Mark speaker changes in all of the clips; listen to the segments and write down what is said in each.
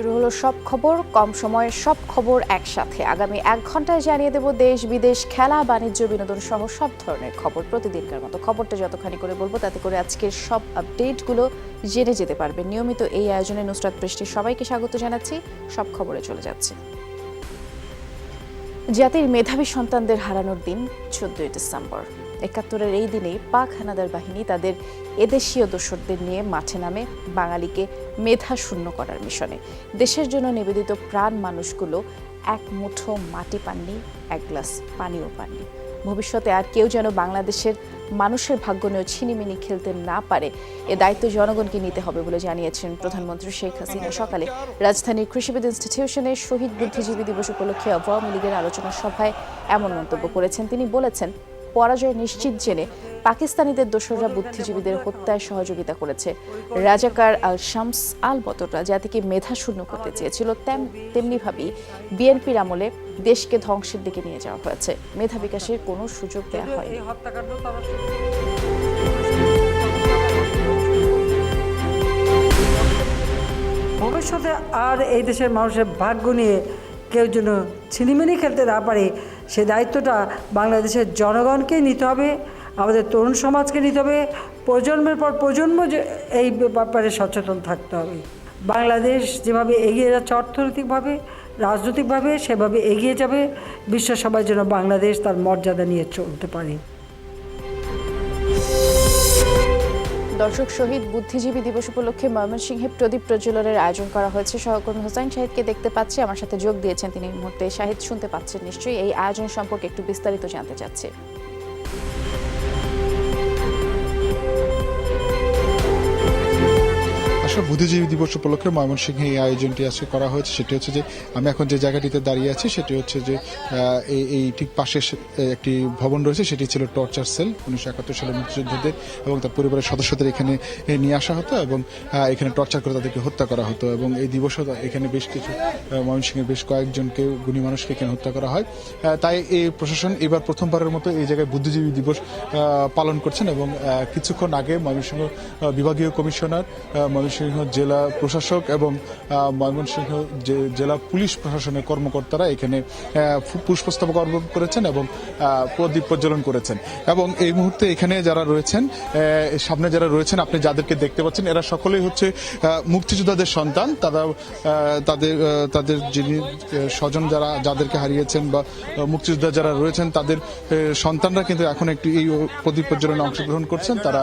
Speaker 1: শুরু হলো সব খবর, কম সময়ে সব খবর একসাথে। আগামী 1 ঘন্টায় জানিয়ে দেব দেশ বিদেশ, খেলা, বাণিজ্য, বিনোদন সহ সব ধরনের খবর। প্রতিদিনকার মতো খবরটা যতখানি করে বলবো তাতে করে আজকের সব আপডেটগুলো জেনে যেতে পারবেন। নিয়মিত এই আয়োজনে নুসরাত বৃষ্টি সবাইকে স্বাগত জানাচ্ছি। সব খবরে চলে যাচ্ছে। জাতির মেধাবী সন্তানদের হারানোর দিন 14ই ডিসেম্বর। ৭১-এর এই দিনেই পাক হানাদার বাহিনী তাদের এদেশীয় দোসরদের নিয়ে মাঠে নামে বাঙালিকে মেধা শূন্য করার মিশনে। দেশের জন্য নিবেদিত প্রাণ মানুষগুলো এক মুঠো মাটি পাননি, এক গ্লাস পানিও পাননি। ভবিষ্যতে আর কেউ যেন বাংলাদেশের মানুষের ভাগ্য নিয়েও ছিনিমিনি খেলতে না পারে, এ দায়িত্ব জনগণকে নিতে হবে বলে জানিয়েছেন প্রধানমন্ত্রী শেখ হাসিনা। সকালে রাজধানীর কৃষিবিদ ইনস্টিটিউশনে শহীদ বুদ্ধিজীবী দিবস উপলক্ষে আওয়ামী লীগের আলোচনা সভায় এমন মন্তব্য করেছেন তিনি। বলেছেন, পরাজয় নিশ্চিত জেনে পাকিস্তানিদের দোসররা বুদ্ধিজীবীদের হত্যায় সহযোগিতা করেছে। রাজাকার আল শামস আল বদররা জাতিকে মেধা শূন্য করতে চেয়েছিল, তেমনিভাবেই বিএনপির আমলে দেশকে ধ্বংসের দিকে নিয়ে যাওয়া হয়েছে। মেধা বিকাশের কোনো সুযোগ দেওয়া হয়নি।
Speaker 2: ভবিষ্যতে আর এই দেশের মানুষের ভাগ্য নিয়ে কেউ যেন ছিনিমিনি খেলতে না পারে, সে দায়িত্বটা বাংলাদেশের জনগণকে নিতে হবে, আমাদের তরুণ সমাজকে নিতে হবে, প্রজন্মের পর প্রজন্ম এই ব্যাপারে সচেতন থাকতে হবে। বাংলাদেশ যেভাবে এগিয়ে যাচ্ছে অর্থনৈতিকভাবে, রাজনৈতিকভাবে, সেভাবে এগিয়ে যাবে। বিশ্ব সবাই যেন বাংলাদেশ তার মর্যাদা নিয়ে চলতে পারে।
Speaker 1: দর্শক, শহীদ বুদ্ধিজীবী দিবস উপলক্ষে ময়মনসিংহে প্রদীপ প্রজ্বলনের আয়োজন করা হয়েছে। সহকর্মী হোসাইন শাহিদকে দেখতে পাচ্ছি, আমার সাথে যোগ দিয়েছেন তিনি এই মুহূর্তে। শাহিদ, শুনতে পাচ্ছেন নিশ্চয়ই, এই আয়োজন সম্পর্কে একটু বিস্তারিত জানতে চাচ্ছি।
Speaker 3: বুদ্ধিজীবী দিবস উপলক্ষে ময়মনসিংহে এই আয়োজনটি আজকে করা হয়েছে। সেটি হচ্ছে যে আমি এখন যে জায়গাটিতে দাঁড়িয়ে আছি সেটি হচ্ছে যে এই ঠিক পাশে একটি ভবন রয়েছে, সেটি ছিল টর্চার সেল। 1971 সালে মুক্তিযোদ্ধাদের এবং তার পরিবারের সদস্যদের এখানে নিয়ে আসা হতো এবং এখানে টর্চার করে তাদেরকে হত্যা করা হতো। এবং এই দিবসও এখানে বেশ কিছু ময়মনসিংহের বেশ কয়েকজনকে, গুণী মানুষকে এখানে হত্যা করা হয়। তাই এই প্রশাসন এবার প্রথমবারের মতো এই জায়গায় বুদ্ধিজীবী দিবস পালন করছেন। এবং কিছুক্ষণ আগে ময়মনসিংহ বিভাগীয় কমিশনার, ময়মনসিংহ জেলা প্রশাসক এবং ময়মনসিংহ জেলা পুলিশ প্রশাসনের কর্মকর্তারা এখানে পুষ্পস্তবক অর্পণ করেছেন এবং প্রদীপ প্রজ্বলন করেছেন। এবং এই মুহূর্তে এখানে যারা রয়েছেন, সামনে যারা রয়েছেন, আপনি যাদেরকে দেখতে পাচ্ছেন, এরা সকলেই হচ্ছে মুক্তিযোদ্ধাদের সন্তান। তারা তাদের যিনি স্বজন যাদেরকে হারিয়েছেন বা মুক্তিযোদ্ধা যারা রয়েছেন, তাদের সন্তানরা কিন্তু এখন একটি এই প্রদীপ প্রজ্বলনে অংশগ্রহণ করছেন। তারা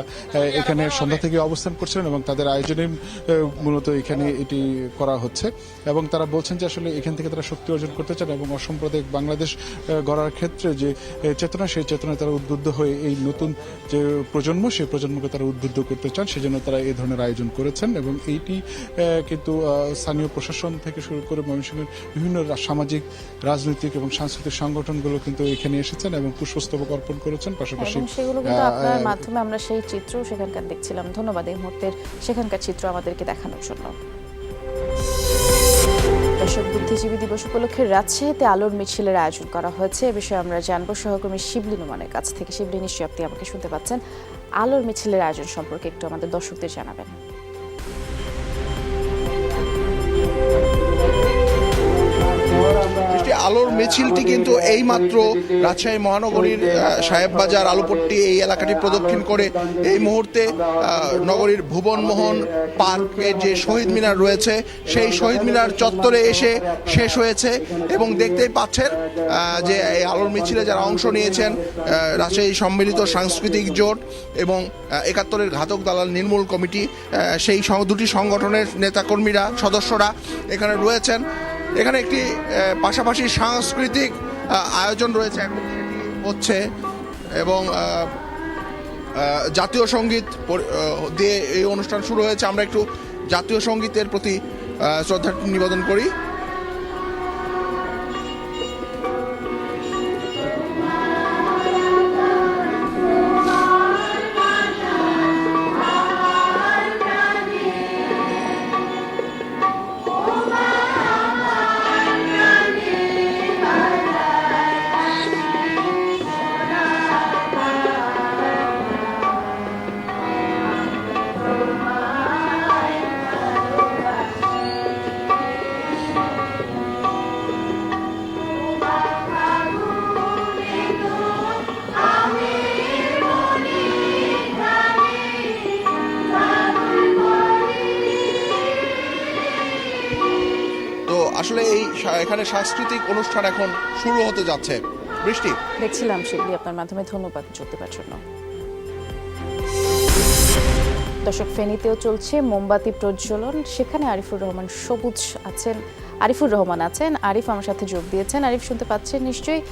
Speaker 3: এখানে সন্ধ্যা থেকে অবস্থান করছেন এবং তাদের আয়োজনে মূলত এখানে এটি করা হচ্ছে। এবং তারা বলছেন যে আসলে এখান থেকে তারা শক্তি অর্জন করতে চান এবং অসাম্প্রদায়িক বাংলাদেশ গড়ার ক্ষেত্রে যে চেতনা, সেই চেতনায় তারা উদ্বুদ্ধ হয়ে এই নতুন যে প্রজন্ম, সেই প্রজন্মকে তারা উদ্বুদ্ধ করতে চান। সেজন্য তারা এই ধরনের আয়োজন করেছেন। এবং এইটি কিন্তু স্থানীয় প্রশাসন থেকে শুরু করে ময়মনসিংহের বিভিন্ন সামাজিক, রাজনৈতিক এবং সাংস্কৃতিক সংগঠনগুলো কিন্তু এখানে এসেছেন এবং পুষ্পস্তবক অর্পণ করেছেন। পাশাপাশি
Speaker 1: সেগুলো কিন্তু আপনার মাধ্যমে আমরা সেই চিত্র সেখানকার দেখছিলাম। ধন্যবাদ এই মুহূর্তের সেখানকার চিত্র আমাদেরকে দেখানোর জন্য। দর্শক, বুদ্ধিজীবী দিবস উপলক্ষে রাজশাহীতে আলোর মিছিলের আয়োজন করা হয়েছে। এ বিষয়ে আমরা জানবো সহকর্মী শিবলি নোমানের কাছ থেকে। শিবলি, নিশ্চয়ই আপনি আমাকে শুনতে পাচ্ছেন। আলোর মিছিলের আয়োজন সম্পর্কে একটু আমাদের দর্শকদের জানাবেন।
Speaker 4: আলোর মিছিলটি কিন্তু এইমাত্র রাজশাহী মহানগরীর সাহেববাজার, আলুপট্টি এই এলাকাটি প্রদক্ষিণ করে এই মুহূর্তে নগরীর ভুবনমোহন পার্কে যে শহীদ মিনার রয়েছে, সেই শহীদ মিনার চত্বরে এসে শেষ হয়েছে। এবং দেখতেই পাচ্ছেন যে এই আলোর মিছিলে যারা অংশ নিয়েছেন, রাজশাহী সম্মিলিত সাংস্কৃতিক জোট এবং ৭১-এর ঘাতক দালাল নির্মূল কমিটি, সেই দুটি সংগঠনের নেতাকর্মীরা, সদস্যরা এখানে রয়েছেন। এখানে একটি পাশাপাশি সাংস্কৃতিক আয়োজন রয়েছে, এখন সেটি হচ্ছে। এবং জাতীয় সঙ্গীত দিয়ে এই অনুষ্ঠান শুরু হয়েছে। আমরা একটু জাতীয় সঙ্গীতের প্রতি শ্রদ্ধা নিবেদন করি। আসলে এখানে সাংস্কৃতিক অনুষ্ঠান এখন শুরু হতে যাচ্ছে। বৃষ্টি,
Speaker 1: দেখছিলাম সেগুলি আপনার মাধ্যমে, ধন্যবাদ যুক্তিবার জন্য। দর্শক, ফেনীতেও চলছে মোমবাতি প্রজ্বলন, সেখানে আরিফুর রহমান আছেন। আরিফ আমার সাথে যোগ দিয়েছেন। আরিফ, শুনতে পাচ্ছেন নিশ্চয়ই,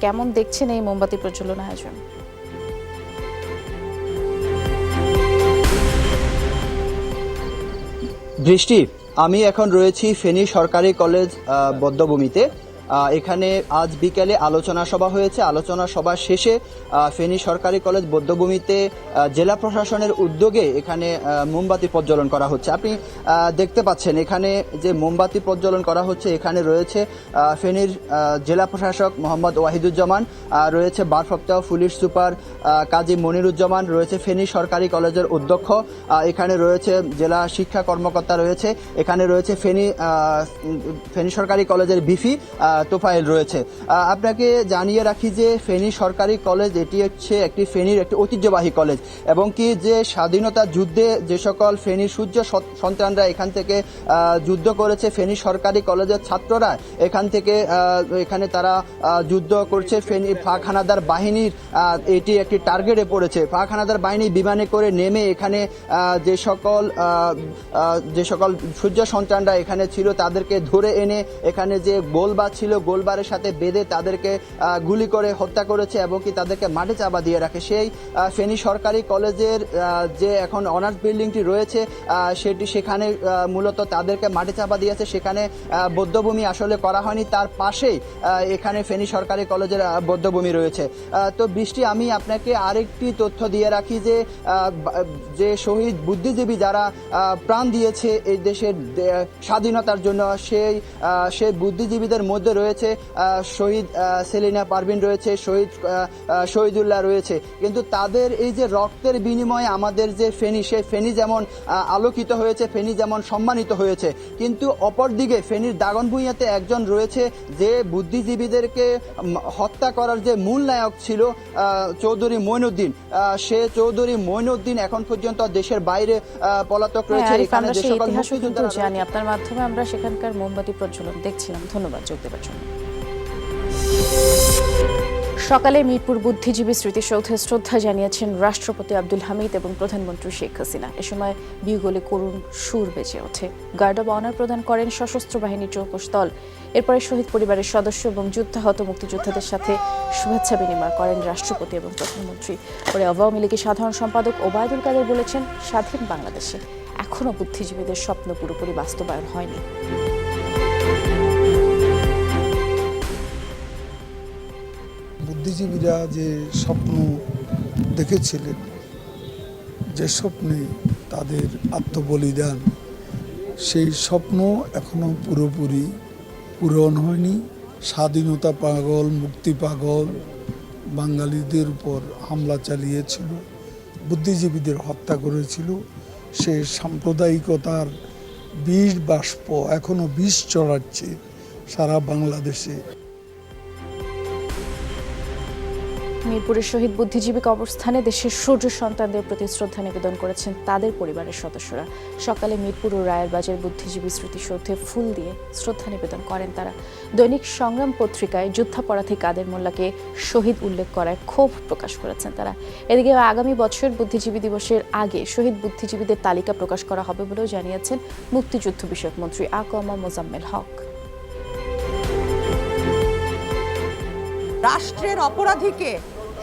Speaker 1: কেমন দেখছেন এই মোমবাতি প্রজ্বলন আয়োজন?
Speaker 5: বৃষ্টি, আমি এখন রয়েছি ফেনী সরকারি কলেজ বদ্ধভূমিতে। এখানে আজ বিকেলে আলোচনা সভা হয়েছে। আলোচনা সভা শেষে ফেনী সরকারি কলেজ বদ্ধভূমিতে জেলা প্রশাসনের উদ্যোগে এখানে মোমবাতি প্রজ্বলন করা হচ্ছে। আপনি দেখতে পাচ্ছেন এখানে যে মোমবাতি প্রজ্বলন করা হচ্ছে, এখানে রয়েছে ফেনীর জেলা প্রশাসক মোহাম্মদ ওয়াহিদুজ্জামান, রয়েছে ভারপ্রাপ্ত পুলিশ সুপার কাজী মনিরুজ্জামান, রয়েছে ফেনী সরকারি কলেজের অধ্যক্ষ, এখানে রয়েছে জেলা শিক্ষা কর্মকর্তা রয়েছে, এখানে রয়েছে ফেনী সরকারি কলেজের ভিসি তোফায়েল রয়েছে। আপনাকে জানিয়ে রাখি যে ফেনী সরকারি কলেজ এটি হচ্ছে ফেনীর একটি ঐতিহ্যবাহী কলেজ, এবং কি যে স্বাধীনতা যুদ্ধে যে সকল ফেনীর সূর্য সন্তানরা এখান থেকে যুদ্ধ করেছে, ফেনী সরকারি কলেজের ছাত্ররা এখানে তারা যুদ্ধ করছে। ফেনী পাক হানাদার বাহিনীর এটি একটি টার্গেটে পড়েছে। পাক হানাদার বাহিনী বিমানে করে নেমে এখানে যে সকল সূর্য সন্তানরা এখানে ছিল তাদেরকে ধরে এনে এখানে যে গোলবার ছিল, গোলবারের সাথে বেঁধে তাদেরকে গুলি করে হত্যা করেছে এবং কি তাদেরকে মাঠে চাপা দিয়ে রাখে। সেই ফেনী সরকারি কলেজের যে এখন অনার্স বিল্ডিংটি রয়েছে সেখানে মূলত তাদেরকে মাঠে চাপা দিয়েছে। সেখানে বধ্যভূমি আসলে করা হয়নি, তার পাশেই এখানে ফেনী সরকারি কলেজের বধ্যভূমি রয়েছে। তো বৃষ্টি, আমি আপনাকে আরেকটি তথ্য দিয়ে রাখি যে শহীদ বুদ্ধিজীবী যারা প্রাণ দিয়েছে এই দেশের স্বাধীনতার জন্য, সেই বুদ্ধিজীবীদের মধ্যে রয়েছে শহীদ সেলিনা পারভিন রয়েছে, শহীদুল্লাহ রয়েছে। কিন্তু তাদের এই যে রক্তের বিনিময়ে আমাদের যে ফেনী, সেই ফেনী যেমন আলোকিত হয়েছে, ফেনী যেমন সম্মানিত হয়েছে, কিন্তু অপরদিকে ফেনীর দাগনভূঞাতে একজন রয়েছে যে বুদ্ধিজীবীদেরকে হত্যা করার যে মূল নায়ক ছিল চৌধুরী মঈনুদ্দিন। সে চৌধুরী মঈনুদ্দিন এখন পর্যন্ত দেশের বাইরে পলাতক রয়েছে। এখানে যে সকল মুক্তিযোদ্ধারা
Speaker 1: জানি, আপনার মাধ্যমে আমরা সেখানকার মোমবাতি প্রজ্বলন দেখছিলাম। ধন্যবাদ যোগ দেওয়ার জন্য। সকালে মিরপুর বুদ্ধিজীবী স্মৃতিসৌধে শ্রদ্ধা জানিয়েছেন রাষ্ট্রপতি আব্দুল হামিদ এবং প্রধানমন্ত্রী শেখ হাসিনা। এ সময় বিউগলে করুণ সুর বেজে ওঠে। গার্ড অব অনার প্রদান করেন সশস্ত্র বাহিনীর চৌকস দল। এরপরে শহীদ পরিবারের সদস্য এবং যুদ্ধাহত মুক্তিযোদ্ধাদের সাথে শুভেচ্ছা বিনিময় করেন রাষ্ট্রপতি এবং প্রধানমন্ত্রী। পরে আওয়ামী লীগের সাধারণ সম্পাদক ওবায়দুল কাদের বলেছেন, স্বাধীন বাংলাদেশে এখনও বুদ্ধিজীবীদের স্বপ্ন পুরোপুরি বাস্তবায়ন হয়নি।
Speaker 6: বুদ্ধিজীবীরা যে স্বপ্ন দেখেছিলেন, যে স্বপ্নে তাদের আত্মবলিদান, সেই স্বপ্ন এখনো পুরোপুরি পূরণ হয়নি। স্বাধীনতা পাগল, মুক্তি পাগল বাঙালিদের উপর হামলা চালিয়েছিল, বুদ্ধিজীবীদের হত্যা করেছিল। সে সাম্প্রদায়িকতার বিষ বাষ্প এখনো বিষ চড়াচ্ছে সারা বাংলাদেশে।
Speaker 1: মিরপুরের শহীদ বুদ্ধিজীবী কবরস্থানে দেশের সূর্য সন্তানদের প্রতি শ্রদ্ধা নিবেদন করেছেন তাদের পরিবারের সদস্যরা। সকালে মিরপুর ও রায়েরবাজার বুদ্ধিজীবী স্মৃতিসৌধে ফুল দিয়ে শ্রদ্ধা নিবেদন করেন তারা। দৈনিক সংগ্রাম পত্রিকায় যুদ্ধাপরাধী কাদের মোল্লাকে শহীদ উল্লেখ করায় ক্ষোভ প্রকাশ করেছেন তারা। এদিকে আগামী বছর বুদ্ধিজীবী দিবসের আগে শহীদ বুদ্ধিজীবীদের তালিকা প্রকাশ করা হবে বলেও জানিয়েছেন মুক্তিযুদ্ধ বিষয়ক মন্ত্রী আকমা মোজাম্মেল হক।
Speaker 7: রাষ্ট্রের অপরাধীকে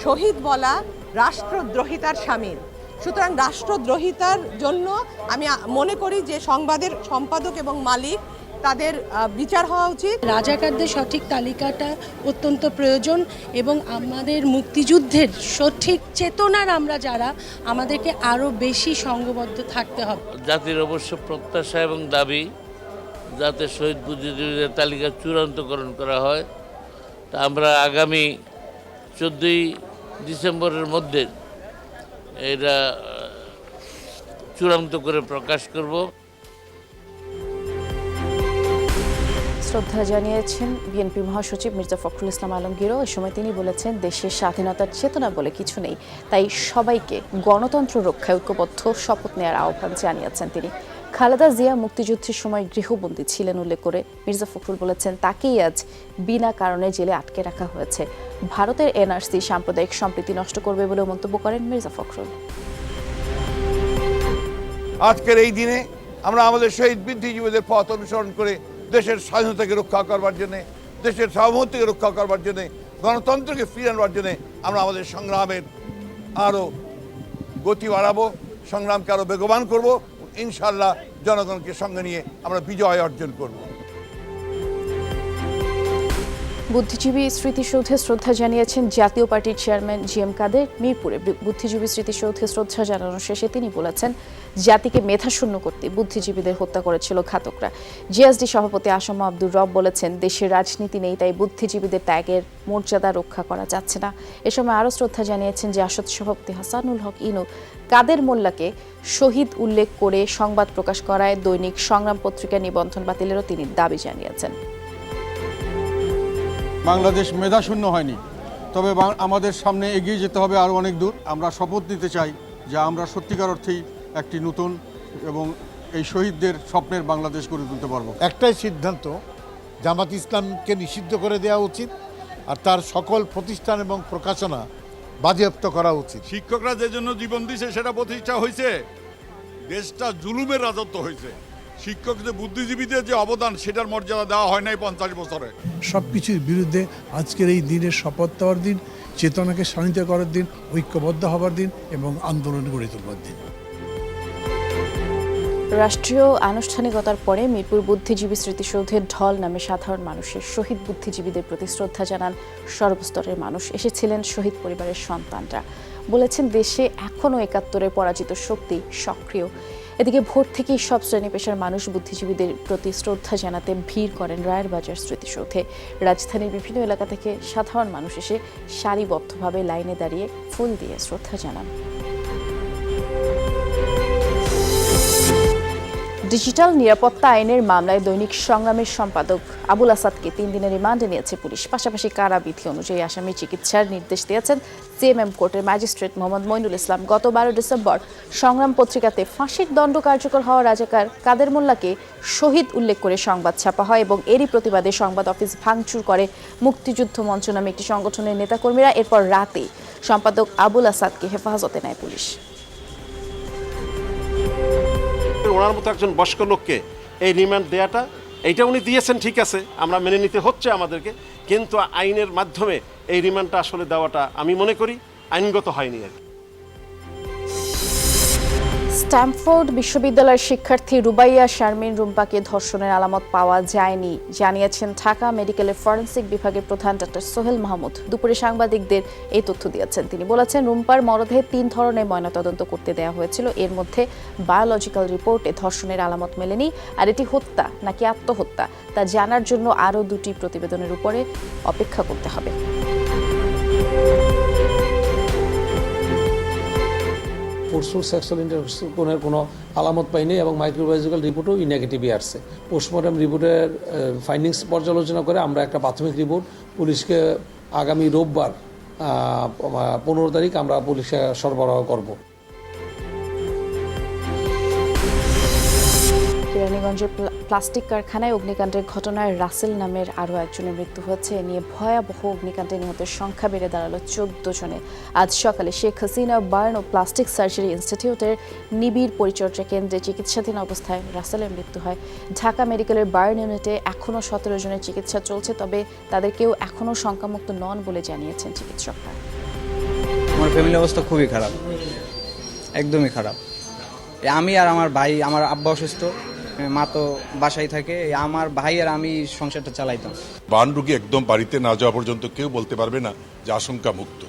Speaker 7: শহীদ বলা রাষ্ট্রদ্রোহিতার শামিল। সুতরাং রাষ্ট্রদ্রোহিতার জন্য আমি মনে করি যে সংবাদের সম্পাদক এবং মালিক তাদের বিচার হওয়া উচিত।
Speaker 8: রাজাকারদের সঠিক তালিকাটা অত্যন্ত প্রয়োজন এবং আমাদের মুক্তিযুদ্ধের সঠিক চেতনার আমরা যারা, আমাদেরকে আরও বেশি সংঘবদ্ধ থাকতে হবে।
Speaker 9: জাতির অবশ্য প্রত্যাশা এবং দাবি যাতে শহীদ বুদ্ধিজীবীদের তালিকা চূড়ান্তকরণ করা হয়। তা আমরা আগামী 14ই ডিসেম্বরের মধ্যে এটা চূড়ান্ত করে প্রকাশ করব।
Speaker 1: শ্রদ্ধা জানিয়েছেন বিএনপি মহাসচিব মির্জা ফখরুল ইসলাম আলমগীরও। এ সময় তিনি বলেছেন, দেশের স্বাধীনতার চেতনা বলে কিছু নেই, তাই সবাইকে গণতন্ত্র রক্ষায় ঐক্যবদ্ধ শপথ নেওয়ার আহ্বান জানিয়েছেন তিনি। খালেদা জিয়া মুক্তিযুদ্ধের সময় গৃহবন্দী ছিলেন উল্লেখ করে মির্জা ফখরুল বলেছেন, তাকেই আজ বিনা কারণে জেলে আটকে রাখা হয়েছে। ভারতের এনআরসি সাম্প্রদায়িক সম্প্রীতি নষ্ট করবে বলে মন্তব্য করেন মির্জা ফখরুল।
Speaker 10: আজকের এই দিনে আমরা আমাদের শহীদ বুদ্ধিজীবীদের পথ অনুসরণ করে দেশের স্বাধীনতাকে রক্ষা করবার জন্য, দেশের সার্বভৌমত্বকে রক্ষা করবার জন্য, গণতন্ত্রকে ফিরিয়ে আনবার জন্য আমরা আমাদের সংগ্রামের আরও গতি বাড়াবো, সংগ্রামকে আরও বেগবান করব। ইনশাআল্লাহ জনগণকে সঙ্গে নিয়ে আমরা বিজয় অর্জন করব।
Speaker 1: বুদ্ধিজীবী স্মৃতিসৌধে শ্রদ্ধা জানিয়েছেন জাতীয় পার্টির চেয়ারম্যান জি.এম. কাদের। মিরপুরে বুদ্ধিজীবী স্মৃতিসৌধে শ্রদ্ধা জানানোর শেষে তিনি বলেছেন, জাতিকে মেধাশূন্য করতে বুদ্ধিজীবীদের হত্যা করেছিল ঘাতকরা। জিএসডি সভাপতি আসম আব্দুর রব বলেছেন, দেশের রাজনীতি নেই, তাই বুদ্ধিজীবীদের ত্যাগের মর্যাদা রক্ষা করা যাচ্ছে না। এ সময় আরও শ্রদ্ধা জানিয়েছেন জাসদ সভাপতি হাসানুল হক ইনু। কাদের মোল্লাকে শহীদ উল্লেখ করে সংবাদ প্রকাশ করায় দৈনিক সংগ্রাম পত্রিকা নিবন্ধন বাতিলেরও তিনি দাবি জানিয়েছেন।
Speaker 11: বাংলাদেশ মেধাশূন্য হয়নি, তবে আমাদের সামনে এগিয়ে যেতে হবে আরও অনেক দূর। আমরা শপথ নিতে চাই যে আমরা সত্যিকার অর্থেই একটি নতুন এবং এই শহীদদের স্বপ্নের বাংলাদেশ গড়ে তুলতে পারবো।
Speaker 12: একটাই সিদ্ধান্ত, জামাত ইসলামকে নিষিদ্ধ করে দেওয়া উচিত আর তার সকল প্রতিষ্ঠান এবং প্রকাশনা বাজেয়াপ্ত করা উচিত।
Speaker 10: শিক্ষকরা যে জন্য জীবন দিয়েছে সেটা প্রতিষ্ঠা হয়েছে, দেশটা জুলুমের রাজত্ব হয়েছে। শিক্ষকদের, বুদ্ধিজীবীদের যে অবদান সেটার মর্যাদা দেওয়া হয় নাই 50 বছরে।
Speaker 6: সব কিছুর বিরুদ্ধে আজকের এই দিনের শপথ দেওয়ার দিন, চেতনাকে শানিত করার দিন, ঐক্যবদ্ধ হবার দিন এবং আন্দোলন গড়ে তোলবার দিন।
Speaker 1: রাষ্ট্রীয় আনুষ্ঠানিকতার পরে মিরপুর বুদ্ধিজীবী স্মৃতিসৌধের ঢল নামে সাধারণ মানুষের শহীদ বুদ্ধিজীবীদের প্রতি শ্রদ্ধা জানান সর্বস্তরের মানুষ। এসেছিলেন শহীদ পরিবারের সন্তানরা। বলেছেন, দেশে এখনও 71-এর পরাজিত শক্তি সক্রিয়। এদিকে ভোর থেকেই সব শ্রেণী পেশার মানুষ বুদ্ধিজীবীদের প্রতি শ্রদ্ধা জানাতে ভিড় করেন রায়ের বাজার স্মৃতিসৌধে। রাজধানীর বিভিন্ন এলাকা থেকে সাধারণ মানুষ এসে সারিবদ্ধভাবে লাইনে দাঁড়িয়ে ফুল দিয়ে শ্রদ্ধা জানান। ডিজিটাল নিরাপত্তা আইনের মামলায় দৈনিক সংগ্রামের সম্পাদক আবুল আসাদকে 3 দিনের রিমান্ডে নিয়েছে পুলিশ। পাশাপাশি কারাবিধি অনুযায়ী আসামির চিকিৎসার নির্দেশ দিয়েছেন সিএমএম কোর্টের ম্যাজিস্ট্রেট মোহাম্মদ মইনুল ইসলাম। গত 12 ডিসেম্বর সংগ্রাম পত্রিকাতে ফাঁসির দণ্ড কার্যকর হওয়া রাজাকার কাদের মোল্লাকে শহীদ উল্লেখ করে সংবাদ ছাপা হয় এবং এরই প্রতিবাদে সংবাদ অফিস ভাঙচুর করে মুক্তিযুদ্ধ মঞ্চ নামে একটি সংগঠনের নেতাকর্মীরা। এরপর রাতে সম্পাদক আবুল আসাদকে হেফাজতে নেয় পুলিশ।
Speaker 13: ওনার মতো একজন বয়স্ক লোককে এই রিমান্ড দেওয়াটা, এইটা উনি দিয়েছেন, ঠিক আছে, আমরা মেনে নিতে হচ্ছে আমাদেরকে, কিন্তু আইনের মাধ্যমে এই রিমান্ডটা আসলে দেওয়াটা আমি মনে করি আইনগত হয়নি আর কি।
Speaker 1: স্ট্যামফোর্ড বিশ্ববিদ্যালয়ের শিক্ষার্থী রুবাইয়া শারমিন রুম্পাকে ধর্ষণের আলামত পাওয়া যায়নি জানিয়েছেন ঢাকা মেডিকেলের ফরেনসিক বিভাগের প্রধান ডক্টর সোহেল মাহমুদ। দুপুরে সাংবাদিকদের এই তথ্য দিয়েছেন। তিনি বলেছেন, রুম্পার মরদেহে 3 ধরনের ময়নাতদন্ত করতে দেওয়া হয়েছিল। এর মধ্যে বায়োলজিক্যাল রিপোর্টে ধর্ষণের আলামত মেলেনি। আর এটি হত্যা নাকি আত্মহত্যা তা জানার জন্য আরও 2টি প্রতিবেদনের উপরে অপেক্ষা করতে হবে।
Speaker 14: ফোর্সফুল সেক্সুয়াল ইন্টারকোর্সের কোনো আলামত পাইনি এবং মাইক্রোবায়োলজিক্যাল রিপোর্টও নেগেটিভই আসছে। পোস্টমর্টম রিপোর্টের ফাইন্ডিংস পর্যালোচনা করে আমরা একটা প্রাথমিক রিপোর্ট পুলিশকে আগামী রোববার 15 তারিখ আমরা পুলিশে সরবরাহ করব।
Speaker 1: কেরানীগঞ্জের প্লাস্টিক কারখানায় অগ্নিকাণ্ডের ঘটনায় রাসেল নামের আরও একজনের মৃত্যু হয়েছে। এ নিয়ে ভয়াবহ অগ্নিকাণ্ডে নিহতের সংখ্যা বেড়ে দাঁড়ালো 14 জনে। আজ সকালে শেখ হাসিনা বার্ন ও প্লাস্টিক সার্জারি ইনস্টিটিউটের নিবিড় পরিচর্যা কেন্দ্রে চিকিৎসাধীন অবস্থায় রাসেলের মৃত্যু হয়। ঢাকা মেডিকেলের বার্ন ইউনিটে এখনও 17 জনের চিকিৎসা চলছে, তবে তাদের কেউ এখনও শঙ্কামুক্ত নন বলে জানিয়েছেন চিকিৎসকরা।
Speaker 15: আমার ফ্যামিলির অবস্থা খুবই খারাপ, একদমই খারাপ। আমি আর আমার ভাই, আমার আব্বা অসুস্থ, মা তো বাসায় থাকে, আমার ভাই আর আমি সংসারটা চালাইতাম।
Speaker 16: বার্ন রোগী একদম বাড়িতে না যাওয়া পর্যন্ত কেউ বলতে পারবে না যে আশঙ্কা মুক্ত।